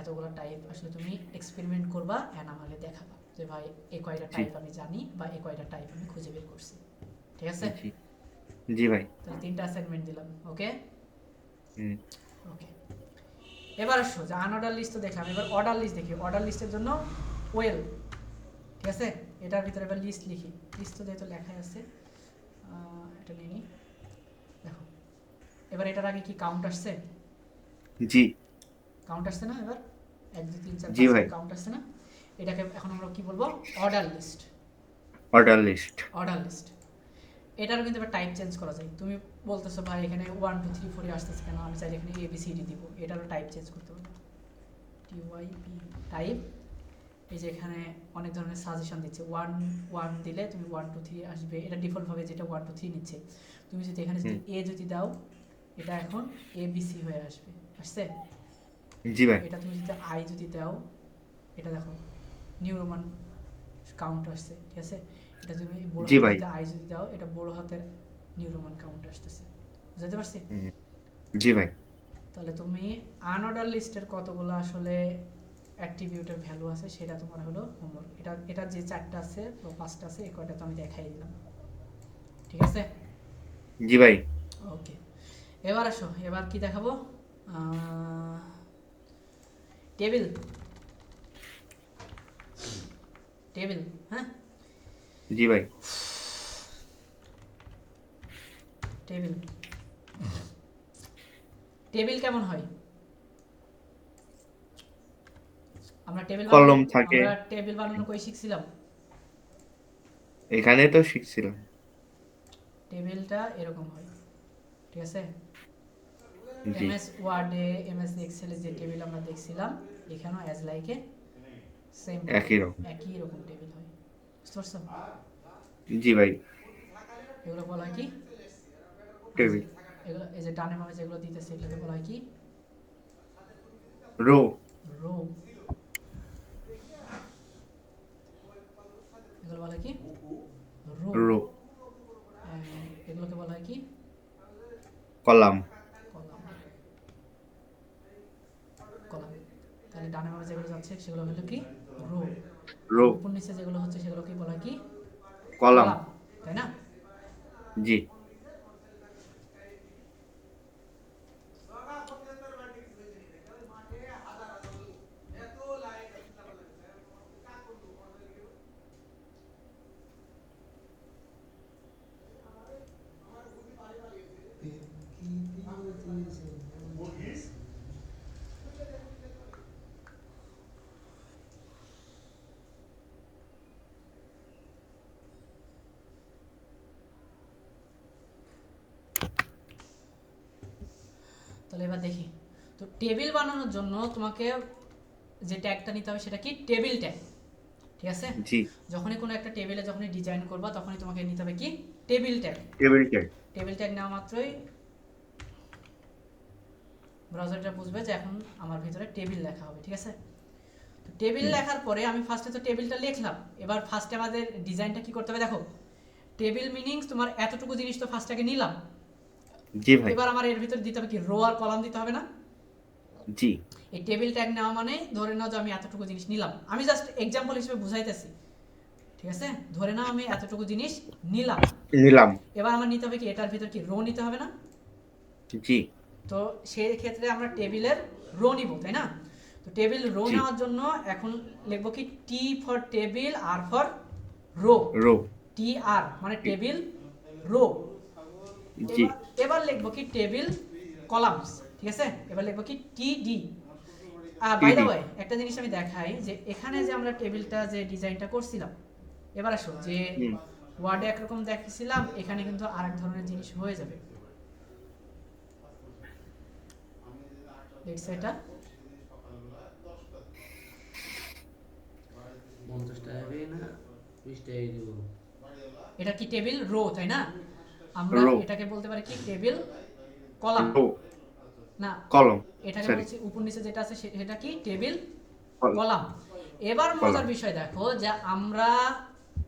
এতগুলো টাইপ আসলে তুমি এক্সপেরিমেন্ট করবা এন্ড আমাকে দেখাবা যে ভাই এই কয়টা জি টাইপ আমি জানি বা এই কয়টা টাইপ আমি খুঁজে বের করছি, ঠিক আছে। জি জি ভাই। তাহলে তিনটা অ্যাসাইনমেন্ট দিলাম, ওকে হুম, ওকে। এবার আসো যে আনঅর্ডার লিস্ট তো দেখলাম, এবার অর্ডার লিস্ট দেখি। অর্ডার লিস্টের জন্য ওয়েল, ঠিক আছে। এটার ভিতরে এবার লিস্ট লিখি। লিস্ট তো যেহেতু লেখাই আছে, এটা নিয়ে নিই। দেখো এবার এটার আগে কি কাউন্ট আসছে? জি কাউন্ট আসছে না? এবার 1 2 3 4 জি 5 ভাই। কাউন্ট আসছে না? এটাকে এখন আমরা কি বলবো? Order list. Order list. Order list. এটারও কিন্তু এবার টাইপ চেঞ্জ করা যায়। তুমি বলতেছো ভাই এখানে 1 2 3 4 আসতেছে কেন, আমি চাইলে এখানে এ বি সি ডি দিব, এটারও টাইপ চেঞ্জ করতে পারবো। T Y P type. এই যে এখানে অনেক ধরনের সাজেশন দিচ্ছে, 1 1 দিলে তুমি 1 2 3 আসবে, এটা ডিফল্ট ভাবে যেটা 1 2 3 নিচ্ছে। তুমি যদি এখানে যদি এ যদি দাও, এটা এখন এ বি সি হয়ে আসবে, আসছে। জি ভাই। এটা তুমি যদি আই যদি দাও, এটা দেখো নিউ রোমান কাউন্ট আসছে, ঠিক আছে। এটা তুমি বড় জি হাতের ভাই। যদি আই যদি দাও, এটা বড় হাতের নিউ রোমান কাউন্ট আসতেছে, বুঝতে পারছি। হুম, জি ভাই। তাহলে তুমি আনঅর্ডার লিস্টের কতগুলো আসলে অ্যাট্রিবিউটের ভ্যালু আছে সেটা তোমার হলো হোমওয়ার্ক। এটা যে চারটা আছে বা পাঁচটা আছে এই কয়টা তো আমি দেখাই দিলাম, ঠিক আছে। জি ভাই। ওকে, এবার আসো, এবার কি দেখাবো? টেবিল। টেবিল, হ্যাঁ, জি ভাই। টেবিল। টেবিল কেমন হয়? আমরা টেবিল বানানো, কলম থাকে আমরা টেবিল বানানো কই শিখছিলাম? এখানে তো শিখছিলাম। টেবিলটা এরকম হয়, ঠিক আছে। জি এমএস ওয়ার্ডে, এমএস এক্সেলে যে টেবিল আমরা দেখছিলাম, এখানেও অ্যাজ লাইকে সেম একই রকম। একই রকম টেবিল হয়, বুঝতে পারছো? জি ভাই। এগুলো বলা হয় কি? টেবিল। এগুলো এই যে ডানে বামে যেগুলো দিতেছে এগুলোকে বলা হয় কি? রো। রো। এগুলো বলা হয় কি? রো। রো। এগুলোকে বলা হয় কি? কলাম। কলাম। কলাম। তাহলে ডানে বামে যেগুলো যাচ্ছে সেগুলো হলো কি? রো। রো। উপর নিচে যেগুলো হচ্ছে সেগুলোকে বলা হয় কি? কলাম। কলাম, তাই না? জি তাহলে এবার দেখি। তো টেবিল বানানোর জন্য তোমাকে যে ট্যাগটা নিতে হবে সেটা কি? টেবিল ট্যাগ, ঠিক আছে। জি। যখনই কোনো একটা টেবিলে যখনই ডিজাইন করবা তখনই তোমাকে নিতে হবে কি? Table tag. Table tag. Table tag নেওয়া মাত্রই ব্রাউজারটা বুঝবে যে এখন আমার ভিতরে টেবিল লেখা হবে, ঠিক আছে। তো টেবিল লেখার পরে আমি ফার্স্টে তো টেবিলটা লিখলাম। এবার ফার্স্টে আমাদের ডিজাইনটা কি করতে হবে দেখো। টেবিল মিনিংস তোমার এতটুকু জিনিস তো ফার্স্ট আগে নিলাম। জি ভাই। এবার আমার এর ভিতরে দিতে হবে কি? রো আর কলাম দিতে হবে না? জি এই টেবিল ট্যাগ নেওয়া মানে ধরে নাও যে আমি এতটুকু জিনিস নিলাম, আমি জাস্ট এক্সাম্পল হিসেবে বুঝাইতেছি, ঠিক ঠিক আছে, ধরে নাও আমি এতটুকু জিনিস নিলাম, নিলাম। এবার আমার নিতে হবে কি এটার ভিতর কি রো নিতে হবে না? জি তো সেই ক্ষেত্রে আমরা টেবিলের রো নিব, তাই না? তো টেবিল রো জি নেওয়ার জন্য এখন লিখবো কি T for table, R for row. Row. T R মানে টেবিল রো। জি এবার এবার লিখবো কি টেবিল কলামস, ঠিক আছে? এবার লিখবো কি T D. By the TD way একটা জিনিস আমি দেখাই, যে এখানে যে আমরা টেবিলটা যে ডিজাইনটা করছিলাম, এবার আসো যে হুম ওয়ার্ডে একরকম দেখছিলাম, এখানে কিন্তু আরেক ধরনের জিনিস হয়ে যাবে। দেখছো এটা? 50 টাকা দিয়ে না 20 টাকা দিব। এটা কি টেবিল রো, তাই না? আমরা রো এটাকে বলতে পারি কি টেবিল কলাম। রো না, কলম এটাকে সরি বলছি উপর নিচে যেটা আছে সেটা কি টেবিল কলম কলাম। এবার কলাম। মজার বিষয় দেখো যে আমরা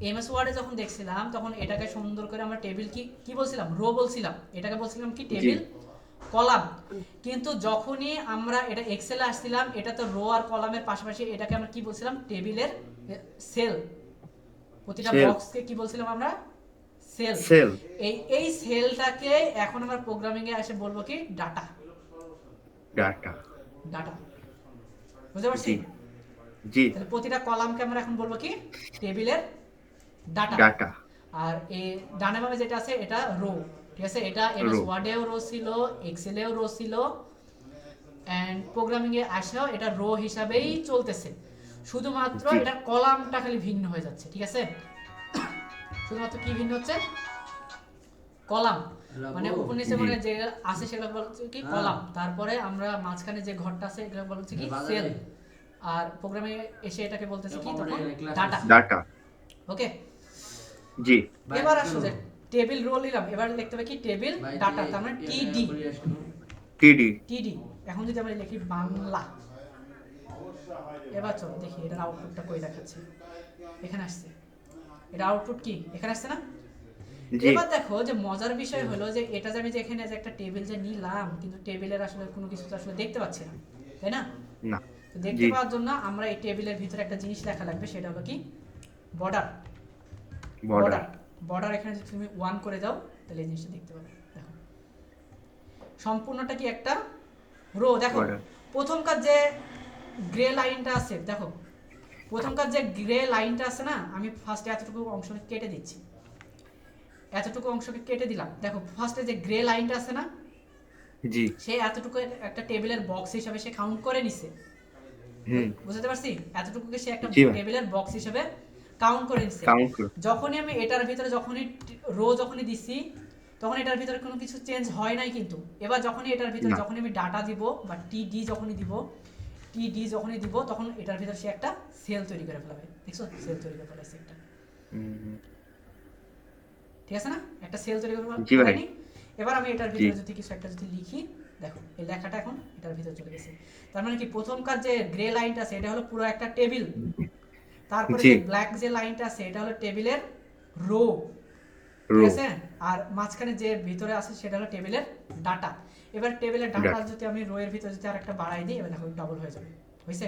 এমএস ওয়ার্ডে যখন দেখছিলাম তখন এটাকে সুন্দর করে আমরা টেবিল কি কি বলছিলাম, রো বলছিলাম, এটাকে বলছিলাম কি টেবিল কলাম। কিন্তু যখনই আমরা এটা এক্সেলে আসছিলাম, এটা তো রো আর কলামের পাশাপাশি এটাকে আমরা কি বলছিলাম, টেবিলের সেল। প্রতিটা Cell। বক্সকে কি বলছিলাম আমরা, সেল। সেল এই সেলটাকে এখন আমরা প্রোগ্রামিং এ এসে বলবো কি ডাটা। ডাটা। ডাটা, বুঝতে পারছি? জি জি তাহলে প্রতিটা কলামকে আমরা এখন বলবো কি টেবিলের ডাটা। ডাটা আর এই ডানে বামে যেটা আছে এটা রো, ঠিক আছে? এটা এমএস রো ওয়ার্ডেও রো ছিল, এক্সেলেও রো ছিল, এন্ড প্রোগ্রামিং এ আসেও এটা রো হিসাবেই চলতেছে। শুধুমাত্র জি এটা কলামটা খালি ভিন্ন হয়ে যাচ্ছে, ঠিক আছে? শুধুমাত্র কি ভিন্ন হচ্ছে, কলাম। মানে উপর নিচে জি মানে যে আছে সেগুলো বলছে কি কলাম, তারপরে আমরা মাঝখানে যে ঘরটা আছে এগুলো বলছে কি সেল, আর প্রোগ্রামে এসে এটাকে বলতেছে কি তখন ডাটা। ডাটা। ওকে, জি এবার আসো যে টেবিল রো নিলাম, এবার লিখতে হবে কি টেবিল ডাটা, তার মানে টিডি। টিডি টিডি এখন যদি আমরা লিখি বাংলা, এবার চলো দেখি এটার আউটপুটটা কই দেখাচ্ছে। এখানে আসছে, এটা আউটপুট কি এখানে আসছে না? জি এবার দেখো যে মজার বিষয় হলো যে এটা যে আমি যে এখানে যে একটা টেবিল যে নিলাম, কিন্তু টেবিলের আসলে কোনো কিছু তো আসলে দেখতে পাচ্ছি না, তাই না? না তো দেখতে জি পাওয়ার জন্য আমরা এই টেবিলের ভিতরে একটা জিনিস লেখা লাগবে, সেটা হলো কি বর্ডার। বর্ডার বর্ডার এখানে যদি তুমি 1 করে দাও তাহলে এই জিনিসটা দেখতে পাবে। দেখো সম্পূর্ণটা কি একটা রো। দেখো বর্ডার প্রথমকার যে গ্রে লাইনটা আছে, দেখো প্রথমকার যে গ্রে লাইনটা আছে না, আমি ফার্স্টে এতটুকু অংশকে কেটে দিচ্ছি, এতটুকু অংশকে কেটে দিলাম। দেখো ফার্স্টে যে গ্রে লাইনটা আছে না, জি সে এতটুকু একটা টেবিলের বক্স হিসেবে সে কাউন্ট করে নিছে। হুম বুঝতে পারছি? এতটুকুকে সে একটা জি ভাই টেবিলের বক্স হিসেবে কাউন্ট করে নিছে। কাউন্ট করো। যখনই আমি এটার ভিতরে যখনই রো যখনই দিছি, তখন এটার ভিতরে কোনো কিছু চেঞ্জ হয় নাই কিন্তু। এবার যখনই এটার ভিতরে না যখনই আমি ডাটা দিব বা টিডি যখনই দিব, টিডি যখনই দিব, তখন এটার ভিতরে সে একটা সেল তৈরি করে ফেলাবে। দেখছো সেল তৈরি করে ফেলাইছে একটা, হুম, ঠিক আছে না? একটা সেল তৈরি করে জি ভাই ফেলাইনি। এবার আমি এটার জি ভিতরে যদি কিছু একটা যদি লিখি, দেখো এই লেখাটা এখন এটার ভিতরে চলে গেছে। তার মানে কি প্রথমকার যে গ্রে লাইনটা আছে এটা হলো পুরো একটা টেবিল, তারপরে জি যে ব্ল্যাক যে লাইনটা আছে এটা হলো টেবিলের রো, ঠিক রো আছে? আর মাঝখানে যে ভিতরে আছে সেটা হলো টেবিলের ডাটা। এবার টেবিলের ডাটা ডাটা যদি আমি রো এর ভিতরে যদি আরেকটা বাড়াই দিই, এবার দেখো ডাবল হয়ে যাবে। হইছে?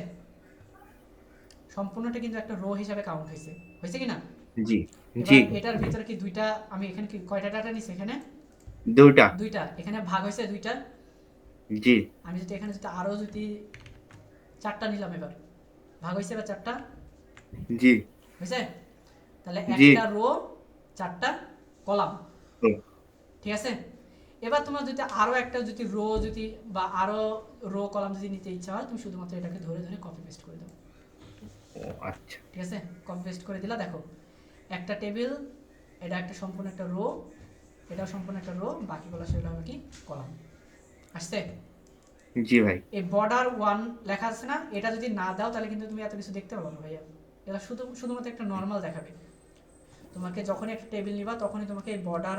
সম্পূর্ণটা কিন্তু একটা রো হিসাবে কাউন্ট হইছে। হইছে কি না? জি জি এবার এটার ভিতরে কি দুইটা, আমি এখানে কি কয়টা ডাটা নিছি এখানে? দুইটা দুইটা। এখানে ভাগ হইছে দুইটা। জি আমি যদি এখানে যদি আরো যদি চারটা নিলাম, এবার ভাগ হইছে এবার চারটা। জি হইছে? তাহলে জি একটা রো, চারটা কলাম, ও ঠিক আছে? এবার তোমার যদি আরো একটা যদি রো যদি বা আরো রো কলাম যদি নিতে ইচ্ছা হয়, তুমি শুধুমাত্র এটাকে ধরে ধরে কপি পেস্ট করে দাও, ও আচ্ছা ঠিক আছে? কপি পেস্ট করে দিলা, দেখো একটা টেবিল, এটা একটা সম্পূর্ণ একটা রো, এটাও সম্পূর্ণ একটা রো, বাকিগুলো সেগুলো হবে কি কলাম। আসছে? জি ভাই এই বর্ডার 1 লেখা আছে না, এটা যদি না দাও তাহলে কিন্তু তুমি এত কিছু দেখতে পাবে না ভাইয়া। এটা শুধুমাত্র একটা নর্মাল দেখাবে। তোমাকে যখনই একটা টেবিল নিবা তখনই তোমাকে এই বর্ডার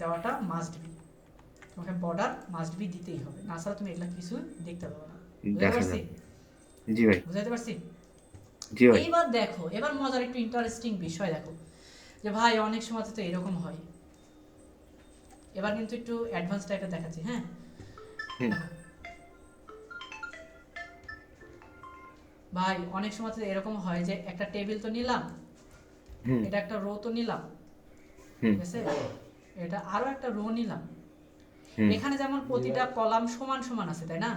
দেওয়াটা মাস্ট বি, তোমাকে বর্ডার মাস্ট বি দিতেই হবে, না ছাড়া তুমি এগুলা কিছু দেখতে পাবে না। বুঝতে দেখা পারছি? যাবে জি ভাই বুঝাইতে পারছি? জি ভাই এইবার দেখো, এবার মজার একটু ইন্টারেস্টিং বিষয় দেখো, যে ভাই অনেক সময় তো এরকম হয়। এবার কিন্তু একটু অ্যাডভান্স টাইপের দেখাচ্ছি, হ্যাঁ? হুম ভাই অনেক সময় তো এরকম হয় যে একটা টেবিল তো নিলাম, হুম এটা একটা রো তো নিলাম, হুম ঠিক আছে, এটা আরো একটা রো নিলাম। হুম এখানে যেমন প্রতিটা কলাম সমান সমান আছে, তাই না?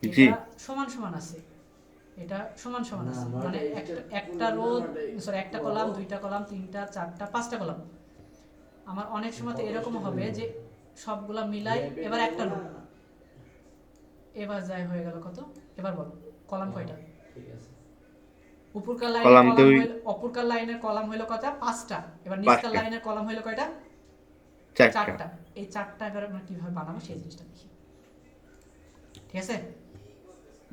জি এটা সমান সমান আছে, এটা সমান সমান আছে, মানে একটা রো, সরি, একটা কলাম, দুইটা কলাম, তিনটা, চারটা, পাঁচটা কলাম। আমার অনেক সময় তো এরকম হবে যে সবগুলা মিলাই এবার একটা রো, এবার যাই হয়ে গেল কত, এবার বল কলাম কয়টা? ঠিক আছে। উপরকার লাইনের কলাম কলাম 2 হইল, অপরকার লাইনের কলাম হইল কয়টা? পাঁচটা। এবার নিচকার 5টা লাইনের কলাম হইল কয়টা? 4টা চারটা। এই চারটা এবার আমরা কিভাবে বানাবো সেই জিনিসটা দেখি, ঠিক আছে?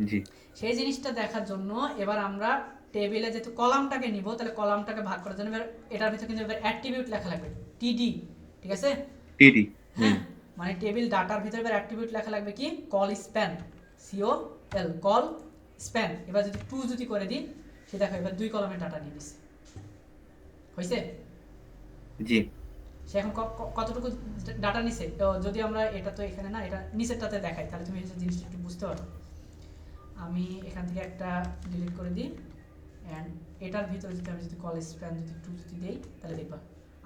জি সেই জিনিসটা দেখার জন্য এবার আমরা টেবিলে যেহেতু কলামটাকে নিব, তাহলে কলামটাকে ভাগ করার জন্য এবার এটার ভিতরে কিন্তু এবার অ্যাট্রিবিউট লেখা লাগবে, টিডি, ঠিক আছে? টিডি হুম হ্যাঁ, মানে টেবিল ডাটার ভিতরে এবার অ্যাট্রিবিউট লেখা লাগবে কি, কল স্প্যান, সিও এল, কল স্প্যান। এবার যদি 2 যদি করে দিই, সে দেখো এবার 2 কলামের ডাটা নিয়ে নিছে, হয়েছে? জি সে এখন কতটুকু ডাটা নিছে? তো যদি আমরা এটা তো এখানে না, এটা নিচেরটাতে দেখাই, তাহলে তুমি এই জিনিসটা একটু বুঝতে পারো। আমি এখান থেকে একটা ডিলিট করে দিই, অ্যান্ড এটার ভিতরে যদি আমি যদি কল স্প্যান যদি 2 যদি দেই, তাহলে দেখবা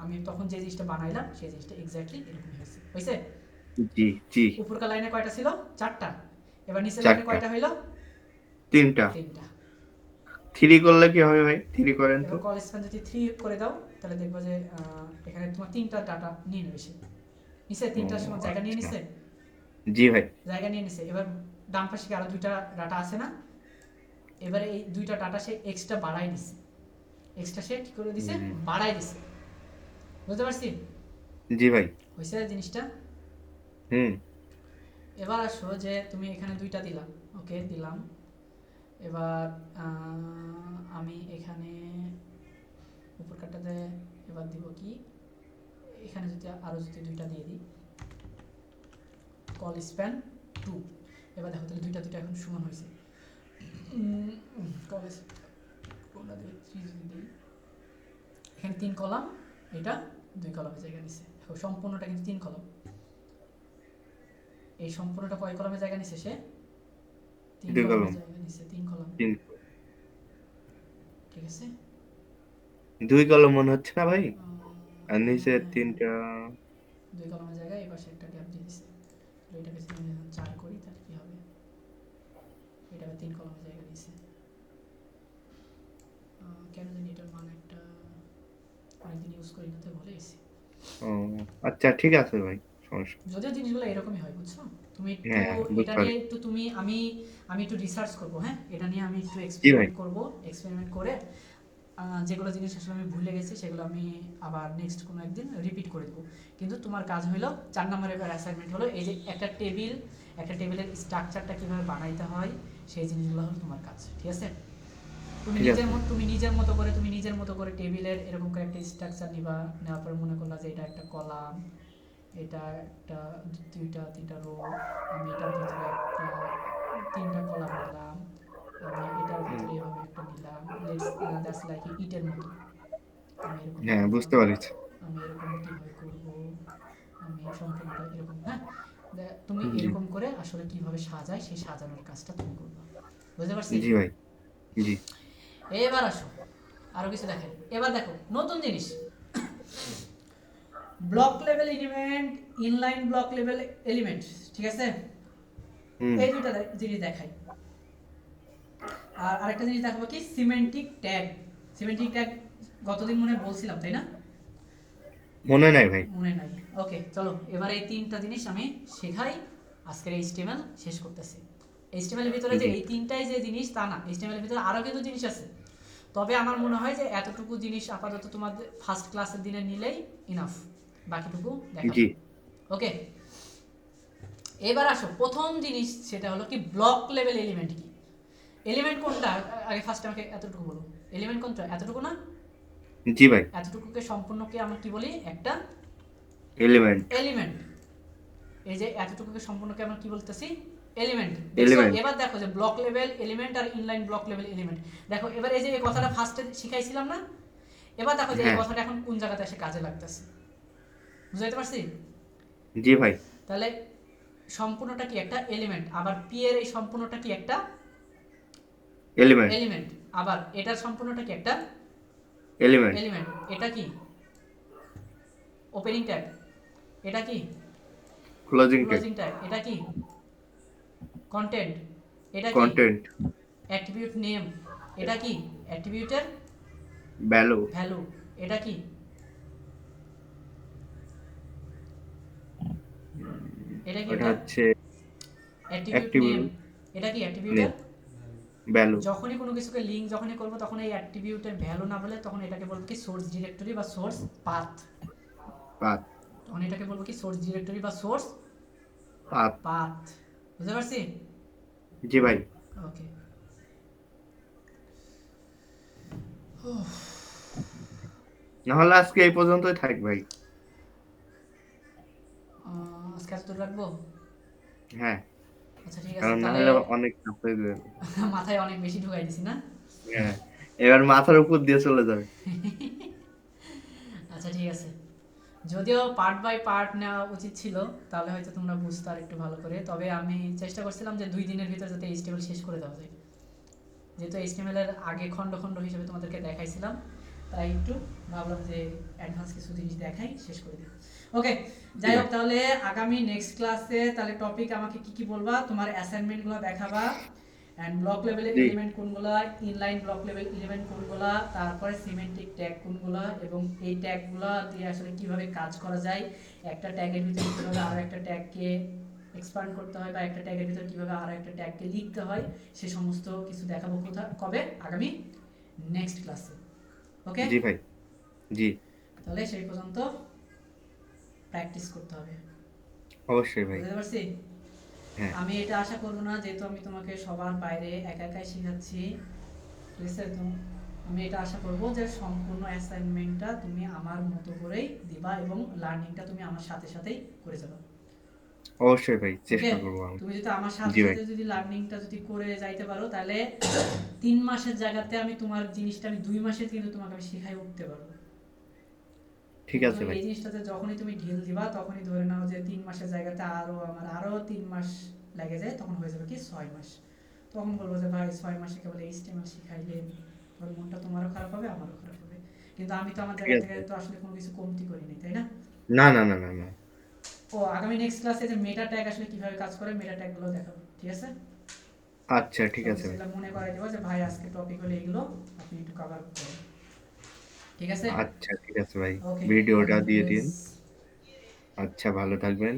আমি তখন যে জিনিসটা বানাইলাম সেই জিনিসটা এক্স্যাক্টলি এরকম হয়েছে, হয়েছে? জি জি উপরকার লাইনে কয়টা ছিল? 4টা। এবার নিচের লাইনে 4টা কয়টা হইলো? 3টা 3টা। 3 করলে কি হবে ভাই? 3 করেন তো। এবার কল স্প্যান যদি 3 করে দাও, তাহলে দেখবা যে এখানে তোমার 3টা ডাটা নিয়ে নেবে সে, নিচে 3টার সময় জায়গা নিয়ে আচ্ছা নিছে, জি ভাই জায়গা নিয়ে নিছে। এবার ডান পাশে আরো 2টা ডাটা আছে না, এবারে এই 2টা ডাটা সে এক্সট্রা বাড়াই দিছে, এক্সট্রা সে কি করে দিছে, হুম, বাড়াই দিছে, বুঝতে পারছি? জি ভাই হয়েছে জিনিসটা? হুম এবার আসো যে তুমি এখানে 2টা দিলাম, ওকে দিলাম। এবার আমি এখানে উপরকারটাতে এবার দিব কি, এখানে যদি আরো যদি 2টা দিয়ে দিই, কল স্প্যান 2। এবার দেখো তাহলে 2টা এখন সমান হয়েছে। কল কোনটা দিয়ে 3 যদি দিই, এখানে 3 কলাম, এটা 2 কলামের জায়গা নিছে। দেখো সম্পূর্ণটা কিন্তু 3 কলাম, এই সম্পূর্ণটা কয় কলামের জায়গা নিছে সে? 3 2 কলামের কলম জায়গা নিছে, 3 কলাম, 3 ঠিক আছে? 2 কলম মনে হচ্ছে না ভাই? আর নিচে হ্যাঁ, 3টা 2 কলামের জায়গায় এই পাশে একটা গ্যাপ দিয়ে দিছে। তো এটাকে যদি আমি 4 করি তাহলে কি হবে? এটাকে 3 কলামের জায়গা নিছে। কেন জানি এটার মান একটা অনেকদিন ইউজ করি না, তো ভুলে গেছি। ও আচ্ছা ঠিক আছে ভাই সমস্যা যদিও জিনিসগুলো এরকমই হয়, বুঝছো? তুমি একটু হ্যাঁ বুঝতে এটা নিয়ে পারি একটু আমি একটু রিসার্চ করব, হ্যাঁ, এটা নিয়ে আমি একটু জি ভাই এক্সপেরিমেন্ট করব। এক্সপেরিমেন্ট করে যেগুলো জিনিস আসলে আমি ভুলে গেছি সেগুলো আমি আবার নেক্সট কোনো একদিন রিপিট করে দেবো। কিন্তু তোমার কাজ হলো 4 নম্বরের এবার অ্যাসাইনমেন্ট হলো এই যে একটা টেবিলের স্ট্রাকচারটা কীভাবে বানাইতে হয় সেই জিনিসগুলো হলো তোমার কাজ, ঠিক আছে? ঠিক আছে তুমি নিজের মতো করে টেবিলের এরকম করে একটা স্ট্রাকচার নিবা, নেওয়ার পর মনে করলা যে এটা একটা কলাম, এটা একটা 2টা 3টা রো, আমি এটার ভিতরে একটা 3টা কলাম নিলাম, আমি এটার হুম, ভিতরে এভাবে একটা নিলাম, লেটস দ্যাটস লাইক ইটের মতো। আমি এরকম হ্যাঁ নিলাম, বুঝতে পারছি আমি এরকম কিভাবে করব, আমি সম্পূর্ণটা এরকম, হ্যাঁ, তুমি জি এরকম করে আসলে কিভাবে সাজায় সেই সাজানোর কাজটা তুমি করবে, বুঝতে পারছি? জি ভাই জি এবার আসো আরো কিছু দেখেন। এবার দেখো নতুন জিনিস, block level element, inline block level element, ঠিক আছে? হুম এই দুইটা জিনিস দেখাই। আর আরেকটা জিনিস দেখাবো কি, সিমেন্টিক ট্যাগ। সিমেন্টিক ট্যাগ গতদিন মনে হয় বলছিলাম, তাই না? মনে নাই ভাই মনে নাই, ওকে চলো এবার এই 3টা জিনিস আমি শেখাই। আজকের HTML শেষ করতেছি। HTML এর ভিতরে যে জি এই 3টাই যে জিনিস তা না, HTML এর ভিতরে আরো কিছু জিনিস আছে। তবে আমার মনে হয় যে এতটুকু জিনিস আপাতত তোমাদের ফার্স্ট ক্লাসের দিনে নিলেই ইনাফ, বাকিটুকু দেখাবো, জি ওকে? এবার আসো প্রথম জিনিস, সেটা হলো কি ব্লক লেভেল এলিমেন্ট কি। এলিমেন্ট কোনটা আগে ফার্স্ট আমাকে এতটুকু বলো, এলিমেন্ট কোনটা? এতটুকু না? জি ভাই এতটুকুকে সম্পূর্ণকে আমরা কি বলি? একটা এলিমেন্ট এলিমেন্ট। এই যে এতটুকুকে সম্পূর্ণকে আমরা কি বলতেছি? এলিমেন্ট। দেখো এলিমেন্ট এবার দেখো যে ব্লক লেভেল এলিমেন্ট আর ইনলাইন ব্লক লেভেল এলিমেন্ট, দেখো এবার এই যে এই কথাটা ফার্স্টে শিখাইছিলাম না, এবার দেখো যে এই হ্যাঁ কথাটা এখন কোন জায়গাতে এসে কাজে লাগতেছে, বুঝাইতে পারছি? জি ভাই তাহলে সম্পূর্ণটা কি? একটা এলিমেন্ট। আবার পি এর এই সম্পূর্ণটা কি? একটা এলিমেন্ট এলিমেন্ট। আবার এটার সম্পূর্ণটা কি? একটা এলিমেন্ট, এলিমেন্ট এটা কি? ওপেনিং ট্যাগ এটা কি? ক্লোজিং ট্যাগ, ক্লোজিং ট্যাগ এটা কি? কন্টেন্ট এটা কি? কন্টেন্ট, অ্যাট্রিবিউট নেম এটা কি? অ্যাট্রিবিউটের ভ্যালু, ভ্যালু এটা কি? এটা কি? এটা এটা হচ্ছে অ্যাট্রিবিউট নেম অ্যাট্রিবিউট এটা কি? অ্যাট্রিবিউটের ভ্যালু, যখনই কোনো কিছুকে লিঙ্ক যখনই করবো তখন এই অ্যাট্রিবিউটের ভ্যালু না বলে তখন এটাকে বলবো কি সোর্স ডিরেক্টরি বা সোর্স পাথ। পাথ, তখন এটাকে বলবো কি সোর্স ডিরেক্টরি বা সোর্স পাথ। পাথ। বুঝতে পারছি? জি ভাই। ওকে। নাহলে আজকে এই পর্যন্তই থাক ভাই। আজকে এত রাখবো? হ্যাঁ, আচ্ছা ঠিক আছে কারণ তাহলে। নাহলে অনেক চাপ হয়ে যাবে। মাথায় অনেক বেশি ঢুকাই দিছি না? হ্যাঁ, এবার মাথার উপর দিয়ে চলে যাবে। আচ্ছা ঠিক আছে। যদিও পার্ট বাই পার্ট নেওয়া উচিত ছিল, তাহলে হয়তো তোমরা বুঝতে আর একটু ভালো করে। তবে আমি চেষ্টা করছিলাম যে 2 দিনের ভিতর যাতে এইচটিএমএল শেষ করে দেওয়া যায়। যেহেতু এইচটিএমএল এর আগে খণ্ড খণ্ড হিসেবে তোমাদেরকে দেখাইছিলাম, তাই একটু ভাবলাম যে অ্যাডভান্স কিছু জিনিস দেখাই, শেষ করে দিই। ওকে, যাই হোক তাহলে আগামী নেক্সট ক্লাসে তাহলে টপিক আমাকে কি কি বলবা, তোমার অ্যাসাইনমেন্টগুলো দেখাবা, এন্ড ব্লক লেভেলের জি। এলিমেন্ট কোনগুলা, ইনলাইন ব্লক লেভেল এলিমেন্ট কোনগুলা, তারপরে সিমেন্টিক ট্যাগ কোনগুলা, এবং এই ট্যাগগুলো দিয়ে আসলে কিভাবে কাজ করা যায়, একটা ট্যাগের ভিতরে কিভাবে আরো একটা ট্যাগকে এক্সপান্ড করতে হয়, বা একটা ট্যাগের ভিতরে কিভাবে আরো একটা ট্যাগকে লিখতে হয়, সে সমস্ত কিছু দেখাবো কবে, আগামী নেক্সট ক্লাসে। ওকে, জি ভাই। জি, তাহলে সেই পর্যন্ত প্র্যাকটিস করতে হবে। অবশ্যই ভাই। বুঝতে পারছি? হ্যাঁ, আমি এটা আশা করবো না, যেহেতু আমি তোমাকে সবার বাইরে একা একাই শেখাচ্ছি, ঠিক আছে? তো আমি এটা আশা করবো যে সম্পূর্ণ অ্যাসাইনমেন্টটা তুমি আমার মতো করেই দিবা এবং লার্নিংটা তুমি আমার সাথে সাথেই করে যাবে। অবশ্যই ভাই, ওকে, চেষ্টা করবো আমি। তুমি যদি আমার সাথে জি ভাই। সাথে যদি লার্নিংটা যদি করে যাইতে পারো, তাহলে 3 মাসের জায়গাতে আমি তোমার জিনিসটা আমি 2 মাসে কিন্তু তোমাকে আমি শেখাই উঠতে পারবো। ঠিক আছে ভাই। এই জিনিসটাতে যখনই তুমি ঢিল দিবা, তখনই ধরে নাও যে 3 মাসের জায়গাতে আরো 3 মাস লেগে যায়, তখন হয়ে যাবে কি 6 মাস। তখন বলবো যে ভাই 6 মাসে কেবল এইচটিএমএল শিখাইলে, তখন মনটা তোমারও খারাপ হবে, আমারও খারাপ হবে। কিন্তু আমি তো আমার ঠিক জায়গা আছে। থেকে তো আসলে কোনো কিছু কমতি করিনি, তাই না? না না না না না। ও আগামী নেক্সট ক্লাসে যে মেটা ট্যাগ আসলে কিভাবে কাজ করে, মেটা ট্যাগ গুলো দেখাবো, ঠিক আছে? আচ্ছা ঠিক সব আছে ভাই। সেগুলো মনে করাই দেবো যে ভাই আজকে টপিক হলো এগুলো, আপনি একটু কভার করুন, ঠিক আছে? আচ্ছা ঠিক আছে ভাই, ওকে, ভিডিওটা আল্লাহ দিয়ে হাফেজ। দিন। আচ্ছা, ভালো থাকবেন।